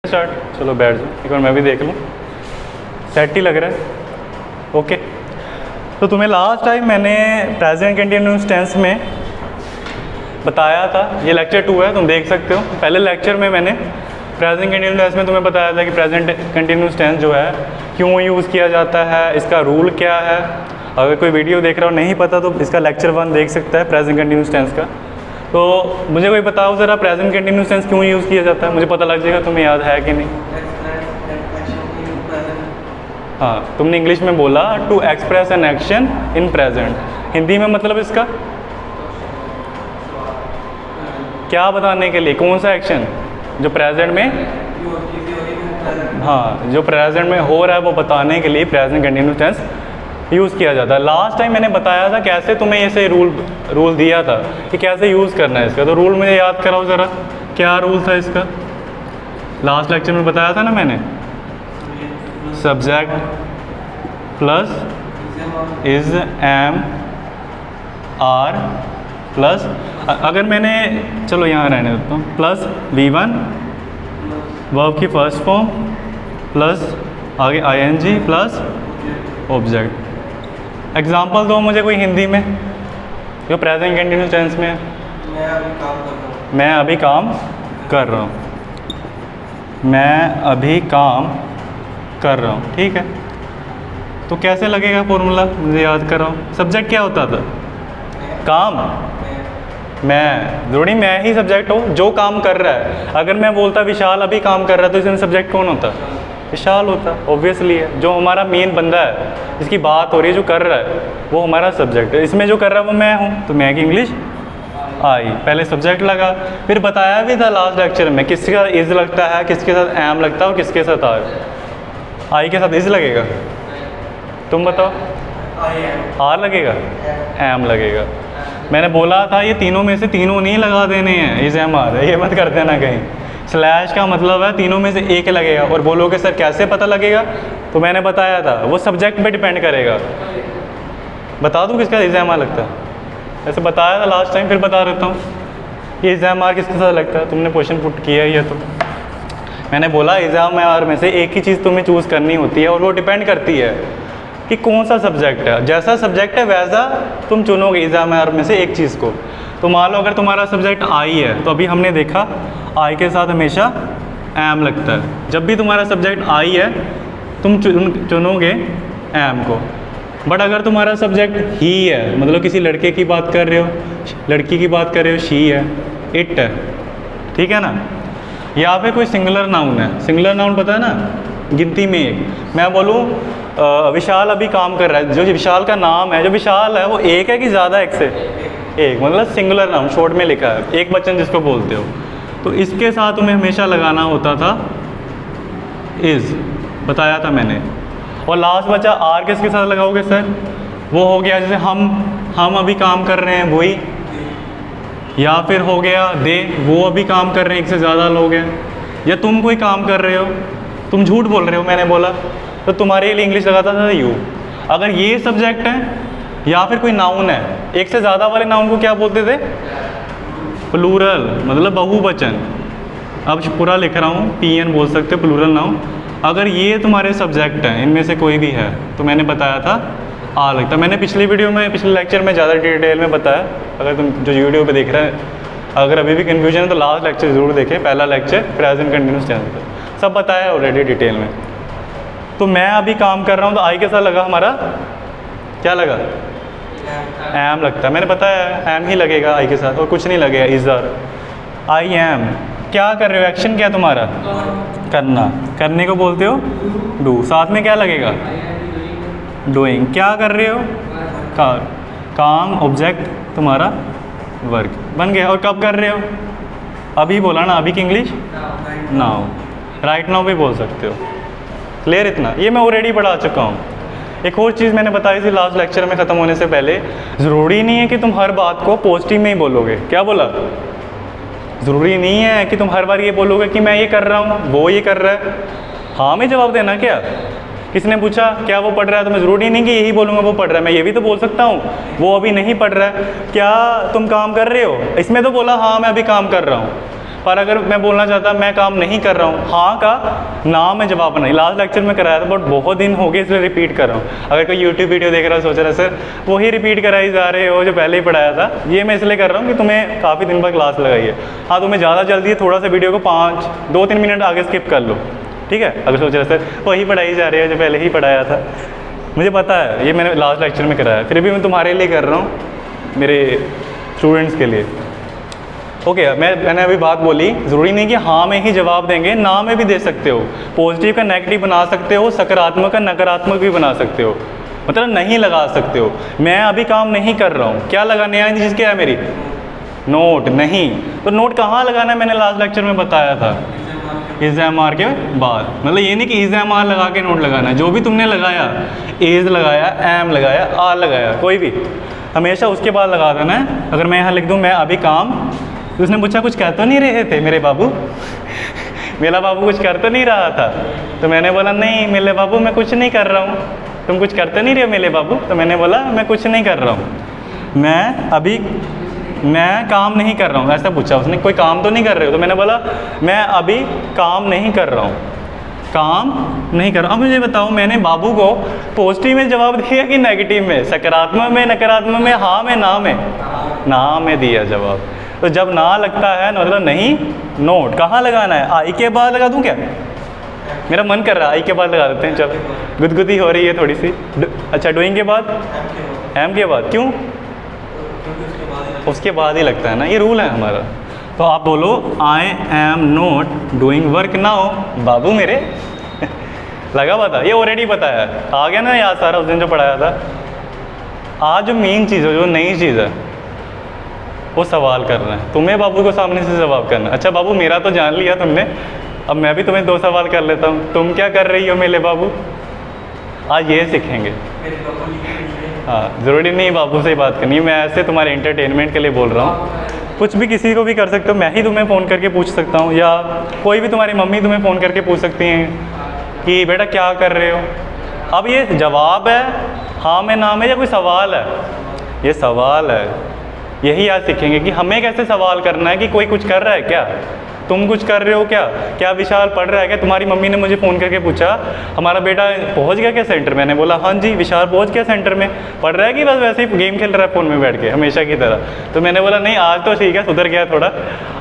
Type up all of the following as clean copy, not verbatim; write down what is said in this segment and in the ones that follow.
Start. चलो बैठ जाओ, एक बार मैं भी देख लूँ, सेट ही लग रहा है। ओके, तो तुम्हें लास्ट टाइम मैंने प्रेजेंट कंटिन्यूअस टेंस में बताया था, ये लेक्चर 2 है, तुम देख सकते हो। पहले लेक्चर में मैंने प्रेजेंट कंटिन्यूअस टेंस में तुम्हें बताया था कि प्रेजेंट कंटिन्यूअस टेंस जो है क्यों यूज़ किया जाता है, इसका रूल क्या है। अगर कोई वीडियो देख रहा हो नहीं पता तो इसका लेक्चर 1 देख सकता है प्रेजेंट कंटिन्यूअस टेंस का। तो मुझे कोई बताओ ज़रा प्रेजेंट कंटिन्यूअस टेंस क्यों यूज़ किया जाता है, मुझे पता लग जाएगा तुम्हें याद है कि नहीं। हाँ, तुमने इंग्लिश में बोला to express an action in present, Hindi में मतलब इसका क्या बताने के लिए, कौन सा एक्शन जो प्रेजेंट में, हाँ जो प्रेजेंट में हो रहा है वो बताने के लिए प्रेजेंट कंटिन्यूअस टेंस यूज़ किया जाता है। लास्ट टाइम मैंने बताया था कैसे तुम्हें ऐसे रूल दिया था कि कैसे यूज़ करना है इसका, तो रूल मुझे याद कराओ ज़रा, क्या रूल था इसका। लास्ट लेक्चर में बताया था ना मैंने, subject plus is am are plus, अगर मैंने, चलो यहाँ रहने देता हूँ, प्लस V1 वर्ब की फर्स्ट फॉर्म प्लस आगे ING प्लस ऑब्जेक्ट। एग्जाम्पल दो मुझे कोई हिंदी में जो प्रेजेंट कंटिन्यूअस टेंस में है। मैं अभी काम कर रहा हूँ, मैं अभी काम कर रहा हूँ, ठीक है। तो कैसे लगेगा फॉर्मूला, मुझे याद कर रहा हूँ। सब्जेक्ट क्या होता था, काम, मैं, जरूरी मैं ही सब्जेक्ट हो जो काम कर रहा है। अगर मैं बोलता विशाल अभी काम कर रहा है तो इसमें सब्जेक्ट कौन होता, विशाल होता, ऑब्वियसली है। जो हमारा मेन बंदा है, जिसकी बात हो रही है, जो कर रहा है, वो हमारा सब्जेक्ट है। इसमें जो कर रहा है वो मैं हूँ, तो मैं की इंग्लिश आई, पहले सब्जेक्ट लगा। फिर बताया भी था लास्ट लेक्चर में किसके साथ इज लगता है, किसके साथ एम लगता है और किसके साथ आई के साथ इज लगेगा, तुम बताओ। आर लगेगा, एम लगेगा। मैंने बोला था ये तीनों में से तीनों नहीं लगा देने हैं, इज एम आर, ये मत कर देना कहीं। स्लैश का मतलब है तीनों में से एक लगेगा। और बोलोगे सर कैसे पता लगेगा, तो मैंने बताया था वो सब्जेक्ट पे डिपेंड करेगा। बता दूँ किसका इज एम आर लगता है, ऐसे बताया था लास्ट टाइम, फिर बता देता हूँ ये इज एम आर किसके साथ लगता है। तुमने क्वेश्चन पुट किया ही है, तो मैंने बोला इज एम आर में से एक ही चीज़ तुम्हें चूज़ करनी होती है और वो डिपेंड करती है कि कौन सा सब्जेक्ट है। जैसा सब्जेक्ट है वैसा तुम चुनोगे इज एम आर में से एक चीज़ को। तो मान लो अगर तुम्हारा सब्जेक्ट आई है, तो अभी हमने देखा आई के साथ हमेशा एम लगता है। जब भी तुम्हारा सब्जेक्ट आई है तुम चुनोगे एम को। बट अगर तुम्हारा सब्जेक्ट ही है, मतलब किसी लड़के की बात कर रहे हो, लड़की की बात कर रहे हो, शी है, इट है, ठीक है ना, या फिर कोई सिंगुलर नाउन है। सिंगुलर नाउन पता है ना, गिनती में एक। मैं बोलूँ विशाल अभी काम कर रहा है, जो विशाल का नाम है, जो विशाल है वो एक है कि ज़्यादा, एक से एक, मतलब सिंगुलर नाउन, शॉर्ट में लिखा है, एक वचन जिसको बोलते हो। तो इसके साथ तुम्हें हमेशा लगाना होता था इज़, बताया था मैंने। और लास्ट बचा आर, किसके साथ लगाओगे सर, वो हो गया जैसे हम अभी काम कर रहे हैं वही, या फिर हो गया दे, वो अभी काम कर रहे हैं, एक से ज़्यादा लोग हैं, या तुम कोई काम कर रहे हो, तुम झूठ बोल रहे हो मैंने बोला, तो तुम्हारे लिए इंग्लिश लगाता था यू। अगर ये सब्जेक्ट है या फिर कोई नाउन है, एक से ज़्यादा वाले नाउन को क्या बोलते थे, प्लूरल, मतलब बहुवचन। अब पूरा लिख रहा हूँ, PN बोल सकते हो, प्लूरल नाउन। अगर ये तुम्हारे सब्जेक्ट हैं, इनमें से कोई भी है, तो मैंने बताया था आ लगता। मैंने पिछले वीडियो में, पिछले लेक्चर में ज़्यादा डिटेल में बताया। अगर तुम जो वीडियो पे देख रहे हैं, अगर अभी भी कन्फ्यूजन है तो लास्ट लेक्चर ज़रूर देखें, पहला लेक्चर प्रेजेंट कंटिन्यूअस टेंस पे, सब बताया ऑलरेडी डिटेल में। तो मैं अभी काम कर रहा हूँ, तो आई के साथ लगा हमारा, क्या लगा, एम लगता है। मैंने बताया एम ही लगेगा आई के साथ, और कुछ नहीं लगेगा, इज आर, आई एम। क्या कर रहे हो, एक्शन क्या तुम्हारा, करना, करने को बोलते हो डू, साथ में क्या लगेगा, डूइंग। क्या कर रहे हो, काम, ऑब्जेक्ट तुम्हारा वर्क, बन गया। और कब कर रहे हो, अभी बोला ना, अभी की इंग्लिश नाउ, राइट नाउ भी बोल सकते हो। क्लियर इतना, ये मैं ऑलरेडी पढ़ा चुका हूँ। एक और चीज़ मैंने बताई थी लास्ट लेक्चर में ख़त्म होने से पहले, ज़रूरी नहीं है कि तुम हर बात को पॉजिटिव में ही बोलोगे। क्या बोला, ज़रूरी नहीं है कि तुम हर बार ये बोलोगे कि मैं ये कर रहा हूँ, वो ये कर रहा है, हाँ में जवाब देना। क्या, किसने पूछा क्या वो पढ़ रहा है, तो मैं ज़रूरी नहीं कि यही बोलूँगा वो पढ़ रहा है, मैं ये भी तो बोल सकता हूँ वो अभी नहीं पढ़ रहा है। क्या तुम काम कर रहे हो, इसमें तो बोला हाँ मैं अभी काम कर रहा हूँ, पर अगर मैं बोलना चाहता मैं काम नहीं कर रहा हूँ, हाँ का ना में जवाब बनाई। लास्ट लेक्चर में कराया था बट बहुत दिन हो गए इसलिए रिपीट कर रहा हूँ। अगर कोई यूट्यूब वीडियो देख रहा है सोच रहा है सर वही रिपीट कराई जा रहे हो जो पहले ही पढ़ाया था, ये मैं इसलिए कर रहा हूँ कि तुम्हें काफ़ी दिन बाद क्लास लगाई है। हाँ तुम्हें ज़्यादा जल्दी है, थोड़ा सा वीडियो को 2-3 मिनट आगे स्किप कर लो, ठीक है। अगर सोच रहे सर वही पढ़ाई जा रही है जो पहले ही पढ़ाया था, मुझे पता है ये मैंने लास्ट लेक्चर में कराया, फिर भी मैं तुम्हारे लिए कर रहा हूँ, मेरे स्टूडेंट्स के लिए। ओके मैंने अभी बात बोली, ज़रूरी नहीं कि हाँ में ही जवाब देंगे, ना में भी दे सकते हो। पॉजिटिव का नेगेटिव बना सकते हो, सकारात्मक का नकारात्मक भी बना सकते हो, मतलब नहीं लगा सकते हो। मैं अभी काम नहीं कर रहा हूँ, क्या लगाने आए चीज़ क्या है मेरी? नोट। नहीं तो नोट कहाँ लगाना है मैंने लास्ट लेक्चर में बताया था, इज एम आर के बाद। मतलब ये नहीं कि इज एम आर लगा के नोट लगाना है, जो भी तुमने लगाया, इज लगाया, एम लगाया, आर लगाया, कोई भी हमेशा उसके बाद लगा देना है। अगर मैं यहाँ लिख दूँ मैं अभी काम, तो उसने पूछा कुछ कह तो नहीं रहे थे मेरे बाबू मेरा बाबू कुछ कर तो नहीं रहा था, तो मैंने बोला नहीं मेरे बाबू मैं कुछ नहीं कर रहा हूँ। तुम कुछ करते नहीं रहे हो मेरे बाबू, तो मैंने बोला मैं कुछ नहीं कर रहा हूँ, मैं काम नहीं कर रहा हूँ। ऐसा पूछा उसने, कोई काम तो नहीं कर रहे हो, तो मैंने बोला मैं अभी काम नहीं कर रहा हूँ, काम नहीं कर रहा। अब मुझे बताओ मैंने बाबू को पॉजिटिव में जवाब दिया कि नेगेटिव में, सकारात्मक में, नकारात्मक में, हाँ में, ना में दिया जवाब। तो जब ना लगता है मतलब नहीं, नोट कहाँ लगाना है? आई के बाद लगा दूँ क्या? मेरा मन कर रहा है आई के बाद लगा देते हैं, चल गुदगुदी हो रही है थोड़ी सी। अच्छा डूइंग के बाद, एम के बाद, क्यों? उसके बाद ही लगता है ना, ये रूल है हमारा। तो आप बोलो I am not doing work now, बाबू मेरे लगा पता, ये ऑलरेडी पता है, आ गया ना याद सारा उस दिन जो पढ़ाया था। आज जो मेन चीज़ है, जो नई चीज़ है, वो सवाल करना है तुम्हें, बाबू को सामने से जवाब करना है। अच्छा बाबू मेरा तो जान लिया तुमने, अब मैं भी तुम्हें 2 सवाल कर लेता हूँ, तुम क्या कर रही हो मेरे बाबू? आज ये सीखेंगे। हाँ ज़रूरी नहीं बाबू से ही बात करनी है, मैं ऐसे तुम्हारे एंटरटेनमेंट के लिए बोल रहा हूँ। कुछ भी किसी को भी कर सकते हो, मैं ही तुम्हें फ़ोन करके पूछ सकता हूँ, या कोई भी तुम्हारी मम्मी तुम्हें फ़ोन करके पूछ सकती हैं कि बेटा क्या कर रहे हो। अब ये जवाब है हाँ में, ना में, या कोई सवाल है? ये सवाल है। यही आज सीखेंगे कि हमें कैसे सवाल करना है कि कोई कुछ कर रहा है क्या, तुम कुछ कर रहे हो क्या, क्या विशाल पढ़ रहा है क्या? तुम्हारी मम्मी ने मुझे फ़ोन करके पूछा हमारा बेटा पहुंच गया क्या सेंटर? मैंने बोला हाँ जी विशाल पहुंच गया सेंटर में। पढ़ रहा है कि बस वैसे ही गेम खेल रहा है फ़ोन में बैठ के हमेशा की तरह? तो मैंने बोला नहीं आज तो ठीक है, सुधर गया थोड़ा,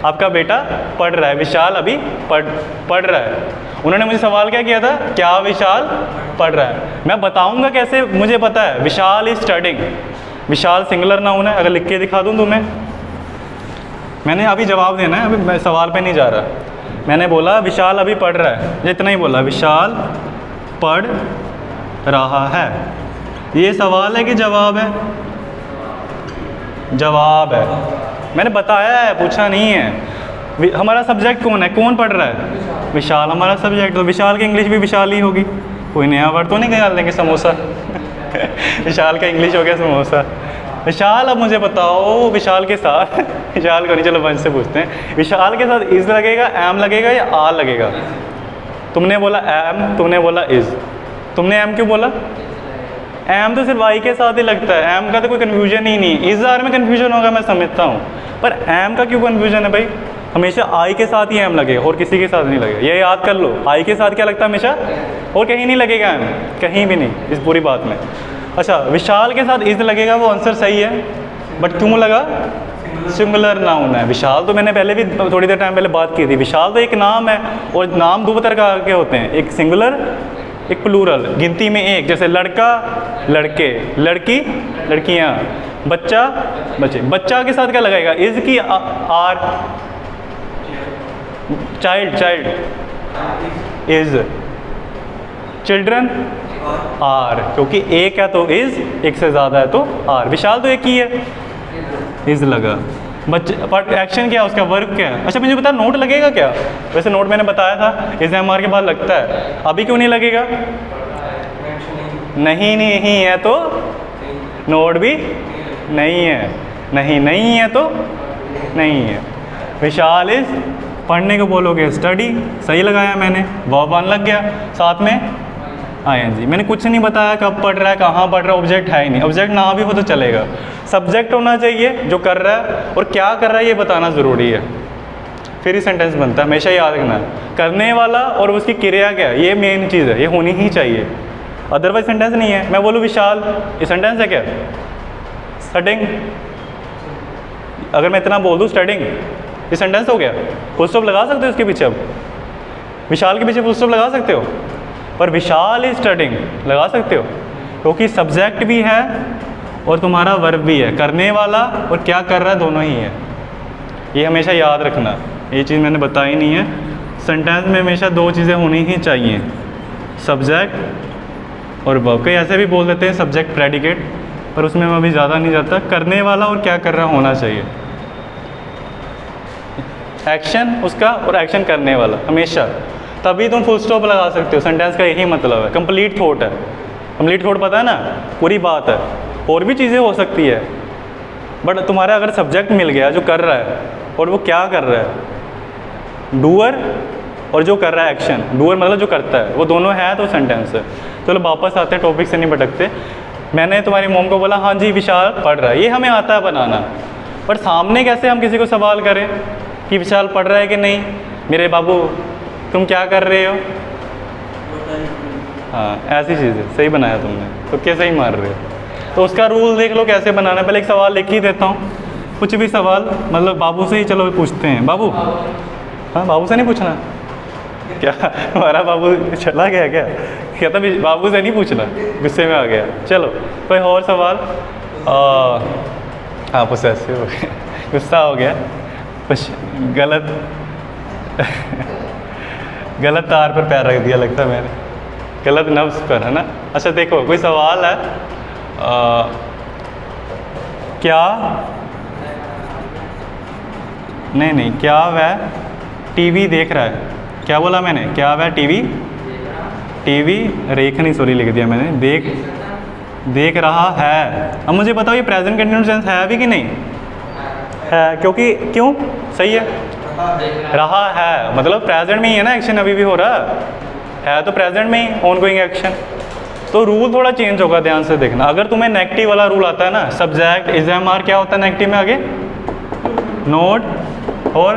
आपका बेटा पढ़ रहा है, विशाल अभी पढ़ रहा है। उन्होंने मुझे सवाल क्या किया था, क्या विशाल पढ़ रहा है? मैं बताऊँगा कैसे, मुझे पता है Vishal is studying. Vishal singular noun है, अगर लिख के दिखा दूँ तुम्हें, मैंने अभी जवाब देना है, अभी मैं सवाल पे नहीं जा रहा। मैंने बोला विशाल अभी पढ़ रहा है, इतना ही बोला, विशाल पढ़ रहा है। ये सवाल है कि जवाब है? जवाब है, मैंने बताया है, पूछा नहीं है। हमारा सब्जेक्ट कौन है, कौन पढ़ रहा है? विशाल हमारा सब्जेक्ट। तो विशाल की इंग्लिश भी विशाल ही होगी, कोई नया वर्ड तो नहीं निकाल देंगे, समोसा विशाल का इंग्लिश हो गया समोसा। विशाल, अब मुझे बताओ विशाल के साथ विशाल को नहीं, चलो वंश से पूछते हैं, विशाल के साथ इज लगेगा, एम लगेगा या आर लगेगा? तुमने बोला एम, तुमने बोला इज, तुमने एम क्यों बोला? एम तो सिर्फ आई के साथ ही लगता है, एम का तो कोई कन्फ्यूजन ही नहीं। इज आर में कन्फ्यूजन होगा मैं समझता हूँ, पर एम का क्यों कन्फ्यूजन है भाई? हमेशा आई के साथ ही एम लगेगा और किसी के साथ नहीं लगेगा, ये याद कर लो। आई के साथ क्या लगता है हमेशा, और कहीं नहीं लगेगा एम, कहीं भी नहीं इस पूरी बात में। अच्छा विशाल के साथ इज लगेगा, वो आंसर सही है, बट क्यों लगा? सिंगुलर नाउन है। विशाल तो मैंने पहले भी थोड़ी देर टाइम पहले बात की थी, विशाल तो एक नाम है, और नाम 2 तरह के होते हैं, एक सिंगुलर एक प्लूरल, गिनती में एक, जैसे लड़का लड़के, लड़की लड़कियाँ, बच्चा बच्चे। बच्चा के साथ क्या लगाएगा, इज की are? Child is, children are, क्योंकि एक है तो इज, एक से ज़्यादा है तो आर। विशाल तो एक ही है, इज लगा। बच्चे पर एक्शन क्या है उसका, वर्क क्या है? अच्छा मुझे बता नोट लगेगा क्या? वैसे नोट मैंने बताया था इज एम आर के बाद लगता है, अभी क्यों नहीं लगेगा? नहीं है तो नोट भी नहीं है, नहीं है तो नहीं है। विशाल इज, पढ़ने को बोलोगे स्टडी, सही लगाया मैंने, वर्ब वन लग गया, साथ में आईएनजी। मैंने कुछ नहीं बताया कब पढ़ रहा है, कहाँ पढ़ रहा है, ऑब्जेक्ट है ही नहीं। ऑब्जेक्ट ना भी हो तो चलेगा, सब्जेक्ट होना चाहिए जो कर रहा है, और क्या कर रहा है ये बताना ज़रूरी है। फिर ही सेंटेंस बनता है, हमेशा याद रखना। करने वाला और उसकी क्रिया क्या है, ये मेन चीज़ है, ये होनी ही चाहिए, अदरवाइज सेंटेंस नहीं है। मैं बोलूँ विशाल, ये सेंटेंस है क्या? स्टडिंग, अगर मैं इतना बोल दूँ स्टडिंग, ये सेंटेंस हो गया। फुल स्टॉप लगा सकते हो इसके पीछे, अब विशाल के पीछे फुल स्टॉप लगा सकते हो, पर विशाल इज स्टडिंग लगा सकते हो, क्योंकि सब्जेक्ट भी है और तुम्हारा वर्ब भी है, करने वाला और क्या कर रहा है दोनों ही है। ये हमेशा याद रखना, ये चीज़ मैंने बताई नहीं है। सेंटेंस में हमेशा दो चीज़ें होनी ही चाहिए, सब्जेक्ट और वर्ब। कई ऐसे भी बोल देते हैं सब्जेक्ट प्रेडिकेट, पर उसमें मैं अभी ज़्यादा नहीं जाता। करने वाला और क्या कर रहा होना चाहिए, एक्शन उसका और एक्शन करने वाला हमेशा, तभी तुम फुल स्टॉप लगा सकते हो। सेंटेंस का यही मतलब है, कंप्लीट थॉट है। कंप्लीट थॉट पता है ना, पूरी बात है। और भी चीज़ें हो सकती है, बट तुम्हारा अगर सब्जेक्ट मिल गया जो कर रहा है और वो क्या कर रहा है, डूअर और जो कर रहा है एक्शन, डूअर मतलब जो करता है, वो दोनों है तो सेंटेंस है। चलो वापस आते हैं, टॉपिक से नहीं भटकते। मैंने तुम्हारी मोम को बोला हाँ जी विशाल पढ़ रहा है, ये हमें आता है बनाना, पर सामने कैसे हम किसी को सवाल करें कि विशाल पढ़ रहा है कि नहीं, मेरे बाबू तुम क्या कर रहे हो, हाँ ऐसी चीज़ है। सही बनाया तुमने, तो कैसे ही मार रहे हो। तो उसका रूल देख लो कैसे बनाना है। पहले एक सवाल लिख ही देता हूँ, कुछ भी सवाल, मतलब बाबू से ही चलो पूछते हैं। बाबू, हाँ बाबू से नहीं पूछना क्या? हमारा बाबू चला गया क्या? कहता बाबू से नहीं पूछना, गुस्से में आ गया। चलो कोई और सवाल। हाँ पोसेसिव हो गया, गुस्सा हो गया, कुछ गलत गलत तार पर पैर रख दिया लगता है मैंने, गलत नब्ज पर, है ना। अच्छा देखो कोई सवाल है, क्या नहीं क्या वह टीवी देख रहा है? क्या बोला मैंने? क्या वह टीवी रेख नहीं, सॉरी लिख दिया मैंने, देख रहा है। अब मुझे बताओ ये प्रेजेंट कंटिन्यूअस टेंस है भी कि नहीं है? क्योंकि क्यों सही है, रहा है मतलब प्रेजेंट में ही है ना, एक्शन अभी भी हो रहा है तो प्रेजेंट में ही ऑनगोइंग एक्शन। तो रूल थोड़ा चेंज होगा, ध्यान से देखना। अगर तुम्हें नेगेटिव वाला रूल आता है ना, सब्जेक्ट इज एम आर, क्या होता है नेगेटिव में आगे? नोट और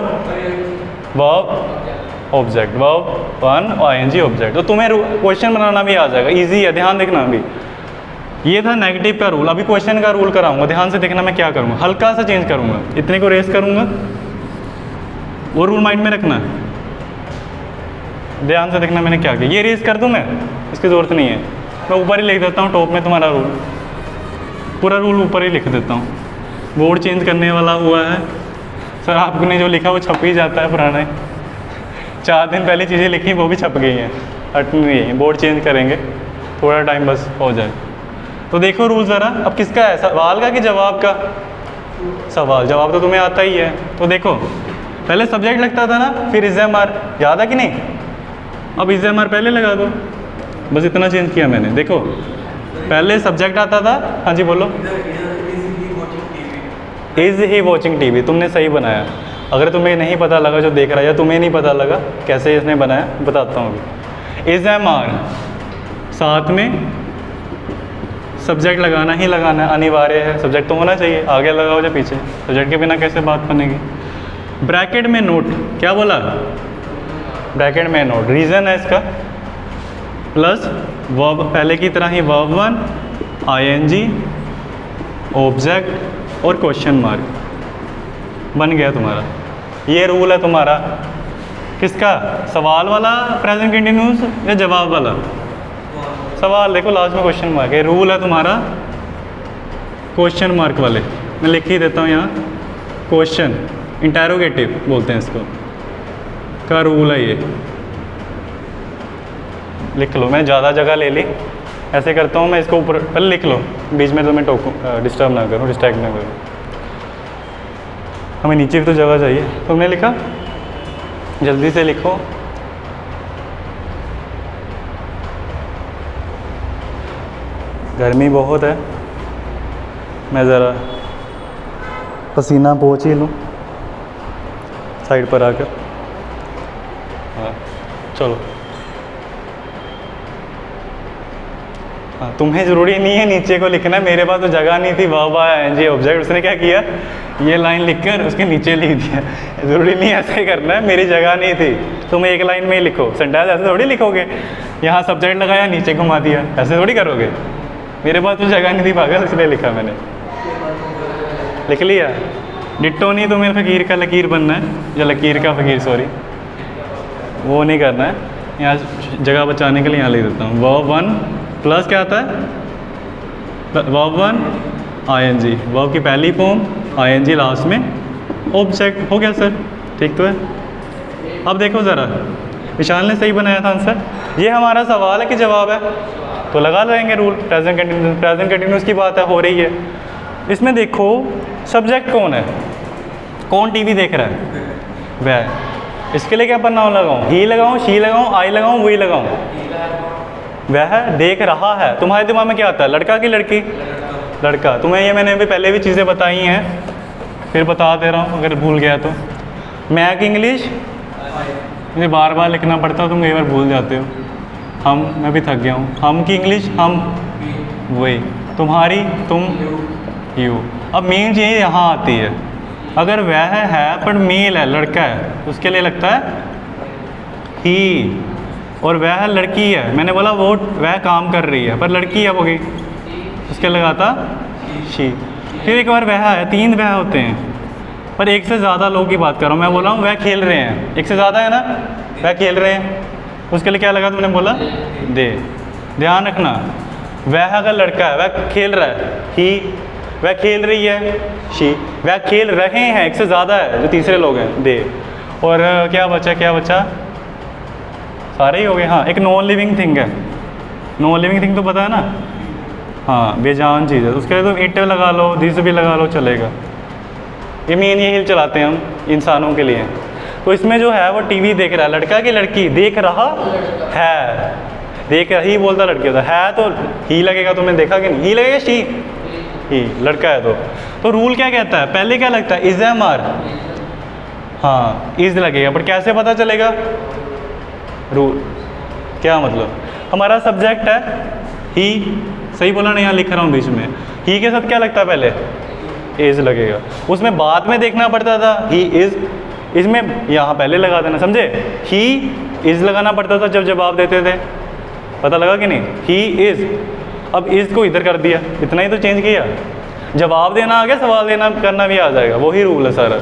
वर्ब ऑब्जेक्ट, वर्ब वन और आईएनजी ऑब्जेक्ट। तो तुम्हें क्वेश्चन बनाना भी आ जाएगा, इजी है, ध्यान देखना। अभी ये था नेगेटिव का रूल, अभी क्वेश्चन का रूल कराऊंगा, ध्यान से देखना मैं क्या करूँगा। हल्का सा चेंज करूँगा, इतने को रेस करूँगा, वो रूल माइंड में रखना, ध्यान से देखना मैंने क्या किया। ये रेस कर दूँ मैं, इसकी ज़रूरत नहीं है, मैं ऊपर ही लिख देता हूँ टॉप में तुम्हारा रूल, पूरा रूल ऊपर ही लिख देता हूँ। बोर्ड चेंज करने वाला हुआ है सर, आपने जो लिखा वो छप ही जाता है, पुराना 4 दिन पहले चीज़ें लिखी वो भी छप गई हैं, हटनी नहीं है। बोर्ड चेंज करेंगे, थोड़ा टाइम बस हो जाए। तो देखो रूल ज़रा, अब किसका है, सवाल का कि जवाब का? सवाल, जवाब तो तुम्हें आता ही है। तो देखो पहले सब्जेक्ट लगता था ना, फिर इज एम आर, याद है कि नहीं? अब इज एम आर पहले लगा दो, बस इतना चेंज किया मैंने। देखो पहले सब्जेक्ट आता था, हाँ जी बोलो, इज ही वॉचिंग टीवी, तुमने सही बनाया। अगर तुम्हें नहीं पता लगा जो देख रहा है, या तुम्हें नहीं पता लगा कैसे इसने बनाया, बताता हूँ अभी। इज एम आर साथ में सब्जेक्ट लगाना ही लगाना है, अनिवार्य है, सब्जेक्ट तो होना चाहिए, आगे लगाओ या पीछे, सब्जेक्ट के बिना कैसे बात बनेगी। ब्रैकेट में नोट, क्या बोला? ब्रैकेट में नोट, रीज़न है इसका, प्लस वर्ब पहले की तरह ही, वर्ब वन, आईएनजी, ऑब्जेक्ट और क्वेश्चन मार्क, बन गया तुम्हारा। ये रूल है तुम्हारा, किसका? सवाल वाला प्रेजेंट कंटिन्यूअस या जवाब वाला? सवाल, देखो लास्ट में क्वेश्चन मार्क है। रूल है तुम्हारा क्वेश्चन मार्क वाले, मैं लिख ही देता हूँ यहाँ, क्वेश्चन इंटेरोगेटिव बोलते हैं इसको, का रूल है ये, लिख लो। मैं ज़्यादा जगह ले ली, ऐसे करता हूँ मैं, इसको ऊपर पहले लिख लो, बीच में तो मैं डिस्टर्ब ना करूँ, डिस्ट्रैक्ट ना करूँ, हमें नीचे भी तो जगह चाहिए। तुमने लिखा, जल्दी से लिखो। गर्मी बहुत है, मैं ज़रा पसीना पोंछ ही लूँ साइड पर आकर। हाँ चलो, हाँ, तुम्हें ज़रूरी नहीं है नीचे को लिखना, मेरे पास तो जगह नहीं थी, वर्ब आया एनजी ऑब्जेक्ट, उसने क्या किया, ये लाइन लिखकर उसके नीचे लिख दिया। ज़रूरी नहीं ऐसा ही करना है, मेरी जगह नहीं थी, तुम एक लाइन में ही लिखो। सेंटेंस ऐसे थोड़ी लिखोगे, यहाँ सब्जेक्ट लगाया नीचे घुमा दिया, ऐसे थोड़ी करोगे। मेरे पास तो जगह नहीं थी पागल, इसलिए लिखा मैंने, लिख लिया। डिट्टो नहीं, तुम्हें फ़कीर का लकीर बनना है, या लकीर का फ़कीर, सॉरी, वो नहीं करना है। यहाँ जगह बचाने के लिए यहाँ लिख देता हूँ। वर्ब 1 प्लस क्या आता है, वर्ब 1 आईएनजी, वर्ब की पहली फॉर्म आईएनजी लास्ट में, ऑब्जेक्ट। हो गया सर, ठीक तो है। अब देखो ज़रा, विशाल ने सही बनाया था आंसर। ये हमारा सवाल है कि जवाब है, तो लगा लेंगे रूल। प्रेजेंट कंटिन्यूस की बात है, हो रही है। इसमें देखो सब्जेक्ट कौन है, कौन टीवी देख रहा है, वह। इसके लिए क्या प्रोनाउन लगाऊं, ही लगाऊं, शी लगाऊं, आई लगाऊं, वही लगाऊं, वह देख रहा है। तुम्हारे दिमाग में क्या आता है, लड़का की लड़की, लड़का। तुम्हें ये मैंने अभी पहले भी चीज़ें बताई हैं, फिर बता दे रहा हूँ अगर भूल गया तो। मैं की इंग्लिश मुझे बार बार लिखना पड़ता है, तुम कई बार भूल जाते हो। हम, मैं भी थक गया हूँ। हम की इंग्लिश हम, वही। तुम्हारी, तुम, यू। अब मेन चीज़ यहाँ आती है, अगर वह है पर मेल है, लड़का है, उसके लिए लगता है ही, और वह लड़की है, मैंने बोला वो वह काम कर रही है पर लड़की है, वो गई, उसके लगाता शी। फिर एक बार वह है, 3 वह होते हैं, पर एक से ज़्यादा लोगों की बात कर रहा हूँ। मैं बोल रहा हूँ वह खेल रहे हैं, एक से ज़्यादा है ना, वह खेल रहे हैं, उसके लिए क्या लगा, तुमने बोला दे। ध्यान रखना, वह अगर लड़का है, वह खेल रहा है, ही, वह खेल रही है, शी, वह खेल रहे हैं, एक से ज़्यादा है, जो तीसरे लोग हैं, दे। और क्या बचा, क्या बचा, सारे ही हो गए। हाँ, एक नॉन लिविंग थिंग है, नॉन लिविंग थिंग तो पता है ना, हाँ, बेजान चीज़ है, उसके लिए तुम इट लगा लो, दिस भी लगा लो, चलेगा। ये मेन ये हिल चलाते हैं हम इंसानों के लिए। तो इसमें जो है वो टीवी देख रहा है, लड़का की लड़की देख रहा है, देख रही बोलता लड़की होता है, तो ही लगेगा, तुमने देखा कि नहीं, ही लगेगा, शी, ही, लड़का है। तो रूल क्या कहता है, पहले क्या लगता है, इज एम आर, हाँ इज लगेगा, पर कैसे पता चलेगा, रूल क्या मतलब, हमारा सब्जेक्ट है ही, सही बोला नहीं, यहाँ लिख रहा हूँ बीच में, ही के साथ क्या लगता है, पहले इज लगेगा। उसमें बाद में देखना पड़ता था, ही इज, इसमें यहाँ पहले लगा देना, समझे, ही इज लगाना पड़ता था जब जवाब देते थे, पता लगा कि नहीं, ही इज। अब इज को इधर कर दिया, इतना ही तो चेंज किया, जवाब देना आ गया, सवाल देना करना भी आ जाएगा, वही रूल है सारा।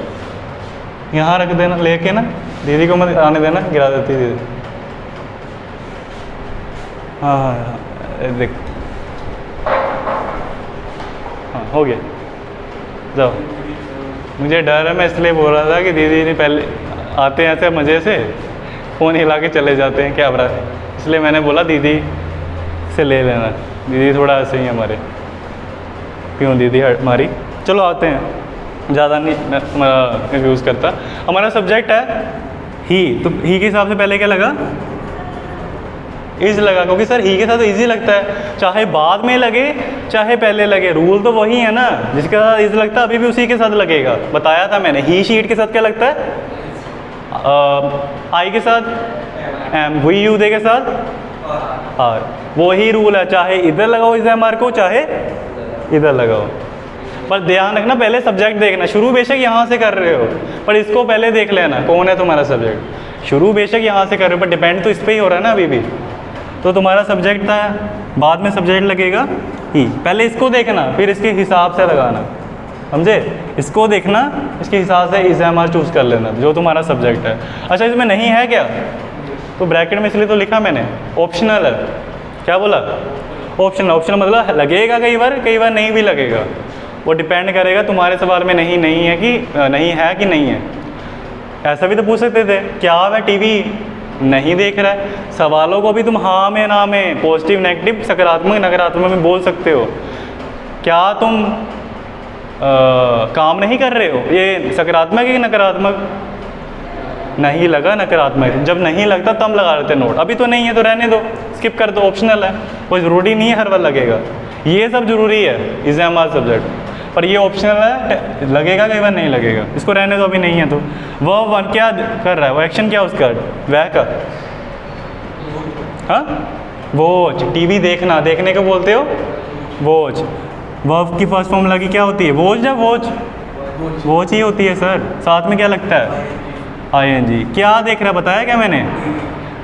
यहाँ रख देना लेके ना, दीदी को मत आने देना, गिरा देती दीदी। हाँ हाँ हाँ, देख, हाँ हो गया, जाओ। मुझे डर है, मैं इसलिए बोल रहा था कि दीदी ने पहले आते हैं ऐसे मज़े से, फ़ोन हिला के चले जाते हैं क्या बरा, इसलिए मैंने बोला दीदी से ले लेना। दीदी थोड़ा ऐसे ही हमारे, क्यों दीदी हमारी। चलो आते हैं, ज़्यादा नहीं मैं तुम्हारा कंफ्यूज़ करता। हमारा सब्जेक्ट है ही, तो ही के हिसाब से पहले क्या लगा, इज लगा, क्योंकि सर ही के साथ इजी लगता है, चाहे बाद में लगे चाहे पहले लगे, रूल तो वही है ना, जिसके साथ इज लगता है अभी भी उसी के साथ लगेगा। बताया था मैंने, ही शीट के साथ क्या लगता है, आई के साथ एम, वी यू दे के साथ आर, वही रूल है, चाहे इधर लगाओ इज एम आर को, चाहे इधर लगाओ। पर ध्यान रखना, पहले सब्जेक्ट देखना, शुरू बेशक यहाँ से कर रहे हो पर इसको पहले देख लेना कौन है तुम्हारा सब्जेक्ट। शुरू बेशक यहाँ से कर रहे हो पर डिपेंड तो इस पर ही हो रहा है ना अभी भी। तो तुम्हारा सब्जेक्ट था, बाद में सब्जेक्ट लगेगा ही, पहले इसको देखना फिर इसके हिसाब से लगाना, समझे, इसको देखना इसके हिसाब से इज एम आर चूज़ कर लेना जो तुम्हारा सब्जेक्ट है। अच्छा इसमें नहीं है क्या, तो ब्रैकेट में इसलिए तो लिखा मैंने, ऑप्शनल है। क्या बोला, ऑप्शनल। ऑप्शनल मतलब लगेगा कई बार नहीं भी लगेगा, वो डिपेंड करेगा तुम्हारे सवाल में नहीं है कि नहीं है कि नहीं है। ऐसा भी तो पूछ सकते थे, क्या वह टीवी नहीं देख रहा है, सवालों को भी तुम हाँ में ना में, पॉजिटिव नेगेटिव सकारात्मक नकारात्मक में बोल सकते हो। क्या तुम काम नहीं कर रहे हो, ये सकारात्मक है कि नकारात्मक, नहीं लगा नकारात्मक, जब नहीं लगता तब लगा लेते नोट, अभी तो नहीं है तो रहने दो, स्किप कर दो, ऑप्शनल है, कोई ज़रूरी नहीं है हर बार लगेगा। ये सब ज़रूरी है इज एम आर सब्जेक्ट, पर ये ऑप्शनल है, लगेगा कई बार नहीं लगेगा, इसको रहने दो अभी नहीं है। तो वर्ब 1 क्या कर रहा है, वो एक्शन क्या उसका, वह का, हाँ वॉच, टीवी देखना, देखने को बोलते हो वॉच। वर्ब की फर्स्ट फॉर्मूला की क्या होती है, वॉच या वॉच, वॉच ही होती है सर। साथ में क्या लगता है, ING। क्या देख रहा बताया क्या मैंने,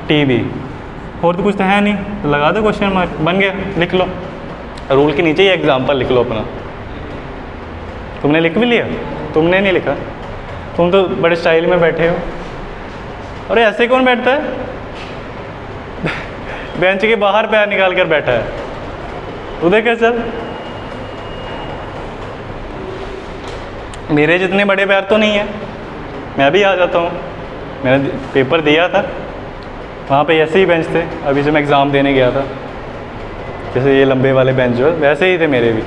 टीवी। और तो कुछ तो है नहीं, तो लगा दो क्वेश्चन मार्क, बन गया। लिख लो, रूल के नीचे ही एग्जाम्पल लिख लो अपना। तुमने लिख भी लिया, तुमने नहीं लिखा, तुम तो बड़े स्टाइल में बैठे हो। अरे ऐसे कौन बैठता है, बेंच के बाहर पैर निकाल कर बैठा है, उधर क्या चल। मेरे जितने बड़े पैर तो नहीं है, मैं भी आ जाता हूँ। मैंने पेपर दिया था, वहाँ पे ऐसे ही बेंच थे। अभी जो मैं एग्ज़ाम देने गया था, जैसे ये लंबे वाले बेंच जो है वैसे ही थे मेरे भी।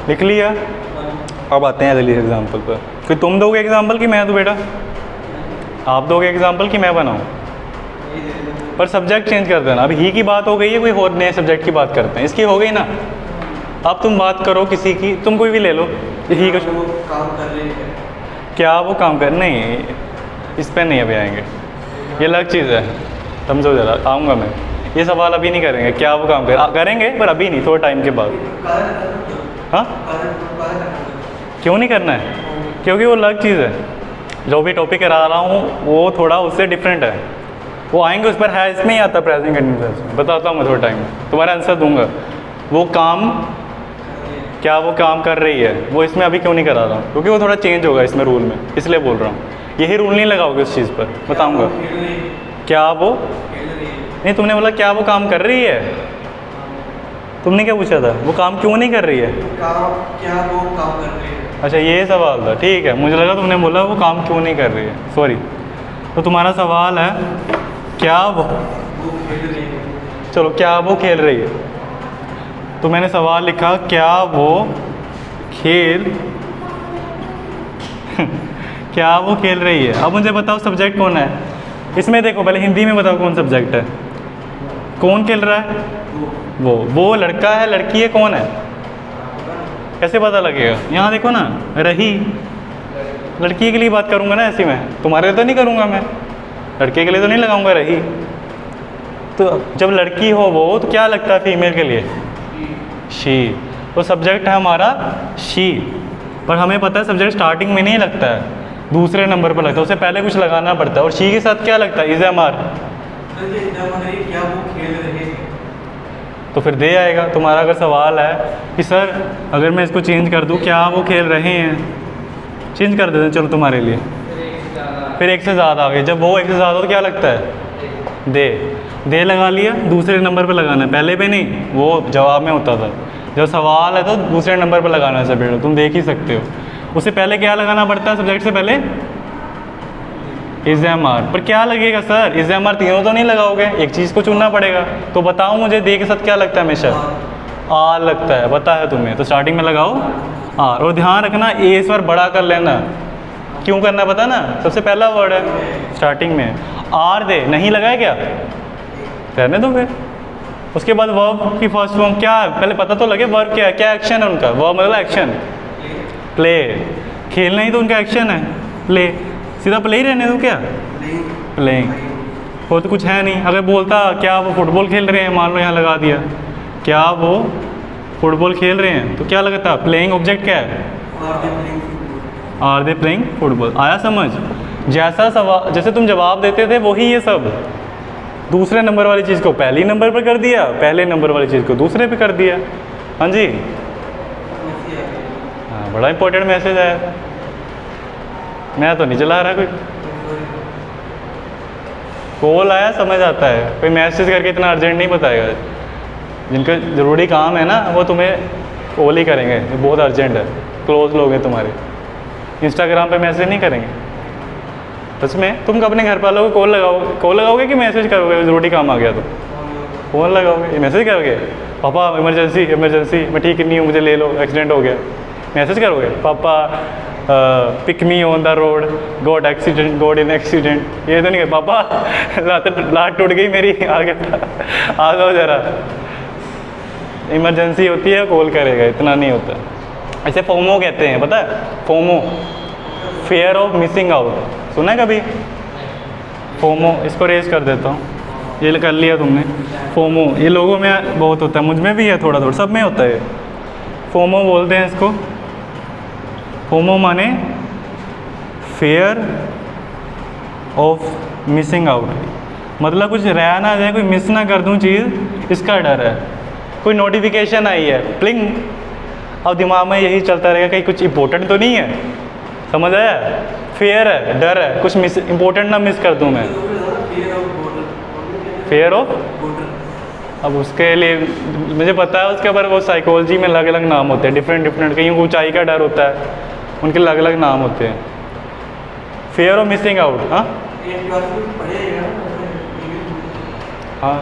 लिख लिया। अब आते हैं अगली एग्जाम्पल पर। फिर तुम दोगे एग्जाम्पल कि मैं दूँ बेटा, आप दोगे एग्जाम्पल कि मैं बनाऊँ। पर सब्जेक्ट चेंज कर देना। अभी ही की बात हो गई है, कोई और नए सब्जेक्ट की बात करते हैं। इसकी हो गई ना, अब तुम बात करो किसी की, तुम कोई भी ले लो। ही कुछ काम कर रहे हैं, क्या वो काम कर, नहीं इस पर नहीं अभी आएंगे, ये अलग चीज़ है, समझो ज़रा। आऊँगा मैं, ये सवाल अभी नहीं करेंगे क्या वो काम करेंगे, पर अभी नहीं, थोड़ा टाइम के बाद। हाँ क्यों नहीं करना है, क्योंकि वो अलग चीज़ है। जो भी टॉपिक करा रहा हूँ वो थोड़ा उससे डिफरेंट है, वो आएंगे उस पर है। इसमें ही आता प्रेजेंट कंटिन्यूअस में, बताता हूँ मैं थोड़ा टाइम में, तुम्हारा आंसर दूंगा। वो काम, क्या वो काम कर रही है, वो इसमें अभी क्यों नहीं करा रहा हूँ, क्योंकि वो थोड़ा चेंज होगा इसमें रूल में, इसलिए बोल रहा हूँ। यही रूल नहीं लगाओगे उस चीज़ पर, बताऊँगा। क्या वो, नहीं तुमने बोला क्या वो काम कर रही है, तुमने क्या पूछा था, वो काम क्यों नहीं कर रही है, क्या वो काम कर रही है। अच्छा ये सवाल था, ठीक है। मुझे लगा तुमने बोला वो काम क्यों नहीं कर रही है, सॉरी। तो तुम्हारा सवाल है क्या वो खेल रही है। चलो क्या वो खेल रही है, तो मैंने सवाल लिखा क्या वो खेल क्या वो खेल रही है। अब मुझे बताओ सब्जेक्ट कौन है इसमें, देखो पहले हिंदी में बताओ कौन सब्जेक्ट है, कौन खेल रहा है, वो लड़का है, लड़की है, कौन है, कैसे पता लगेगा। यहाँ देखो ना, रही, लड़की के लिए बात करूँगा ना ऐसी मैं, तुम्हारे लिए तो नहीं करूँगा मैं, लड़के के लिए तो नहीं लगाऊंगा रही। तो जब लड़की हो वो, तो क्या लगता है फीमेल के लिए, शी। तो सब्जेक्ट है हमारा शी, पर हमें पता है सब्जेक्ट स्टार्टिंग में नहीं लगता है, दूसरे नंबर पर लगता है, उससे पहले कुछ लगाना पड़ता है। और शी के साथ क्या लगता है, इज एम आर, क्या वो खेल रहे हैं, तो फिर दे आएगा। तुम्हारा अगर सवाल है कि सर अगर मैं इसको चेंज कर दूं, क्या वो खेल रहे हैं, चेंज कर देते हैं चलो तुम्हारे लिए। फिर एक से ज़्यादा आ गए, जब वो एक से ज़्यादा तो क्या लगता है, दे लगा लिया, दूसरे नंबर पे लगाना है, पहले पे नहीं, वो जवाब में होता था। जब सवाल है तो दूसरे नंबर पे लगाना है सब्जेक्ट, तुम देख ही सकते हो। उससे पहले क्या लगाना पड़ता है, सब्जेक्ट से पहले इज एम आर। पर क्या लगेगा सर, इज एम आर तीनों तो नहीं लगाओगे, एक चीज़ को चुनना पड़ेगा। तो बताओ मुझे, दे के साथ क्या लगता है हमेशा, आर लगता है, पता है तुम्हें, तो स्टार्टिंग में लगाओ आर। और ध्यान रखना ए स्वर बड़ा कर लेना, क्यों करना पता ना, सबसे पहला वर्ड है स्टार्टिंग में, आर दे नहीं लगाया क्या, रहने दो फिर। उसके बाद वर्ब की फर्स्ट फॉर्म क्या है, पहले पता तो लगे वर्ब क्या है, क्या एक्शन है उनका, वर्ब मतलब एक्शन, प्ले, खेलना ही तो उनका एक्शन है, प्ले, सीधा प्ले ही रहने दो, क्या प्लेइंग, वो तो कुछ है नहीं। अगर बोलता क्या वो फुटबॉल खेल रहे हैं, मान लो यहाँ लगा दिया क्या वो फुटबॉल खेल रहे हैं, तो क्या लगता, प्लेइंग ऑब्जेक्ट क्या है, आर दे प्लेइंग फुटबॉल। आया समझ, जैसा सवाल जैसे तुम जवाब देते थे वही ये सब, दूसरे नंबर वाली चीज़ को पहले नंबर पर कर दिया, पहले नंबर वाली चीज़ को दूसरे पे कर दिया। हाँ जी, हाँ बड़ा इंपॉर्टेंट मैसेज आया था, मैं तो नहीं चला रहा, कोई कॉल आया समझ आता है, कोई मैसेज करके इतना अर्जेंट नहीं बताएगा। जिनका ज़रूरी काम है ना वो तुम्हें कॉल ही करेंगे, बहुत अर्जेंट है, क्लोज लोग हैं तुम्हारे, इंस्टाग्राम पे मैसेज नहीं करेंगे। सच में तुम अपने घर वालों को कॉल लगाओगे कि मैसेज करोगे, ज़रूरी काम आ गया तो फ़ोन लगाओगे, मैसेज करोगे, पापा इमरजेंसी मैं ठीक नहीं हूँ, मुझे ले लो, एक्सीडेंट हो गया, मैसेज करोगे, papa pick me on the road, got in accident, ये तो नहीं कर, पापा लात टूट गई मेरी, आ जाओ ज़रा, इमरजेंसी होती है कॉल करेगा, इतना नहीं होता। इसे फोमो कहते हैं, पता है? FOMO, fear of missing out, सुना है कभी? फोमो, इसको रेज कर देता हूँ, ये कर लिया तुमने। फोमो ये लोगों में बहुत होता है, मुझ में भी है थोड़ा थोड़ा, सब में होता है। फोमो बोलते हैं इसको। फोमो माने फियर ऑफ मिसिंग आउट, मतलब कुछ रह ना जाए, कोई मिस ना कर दूँ चीज़, इसका डर है। कोई नोटिफिकेशन आई है, प्लिंग, अब दिमाग में यही चलता रहेगा कहीं कुछ इंपॉर्टेंट तो नहीं है, समझ आया? फियर है, डर है, कुछ मिस इंपॉर्टेंट ना मिस कर दूँ मैं। फियर ऑफ, अब उसके लिए मुझे पता है उसके ऊपर वो साइकोलॉजी में अलग अलग नाम होते हैं, डिफरेंट डिफरेंट, कहीं ऊंचाई का डर होता है, उनके अलग अलग नाम होते हैं। फियर ऑफ मिसिंग आउट, हाँ हाँ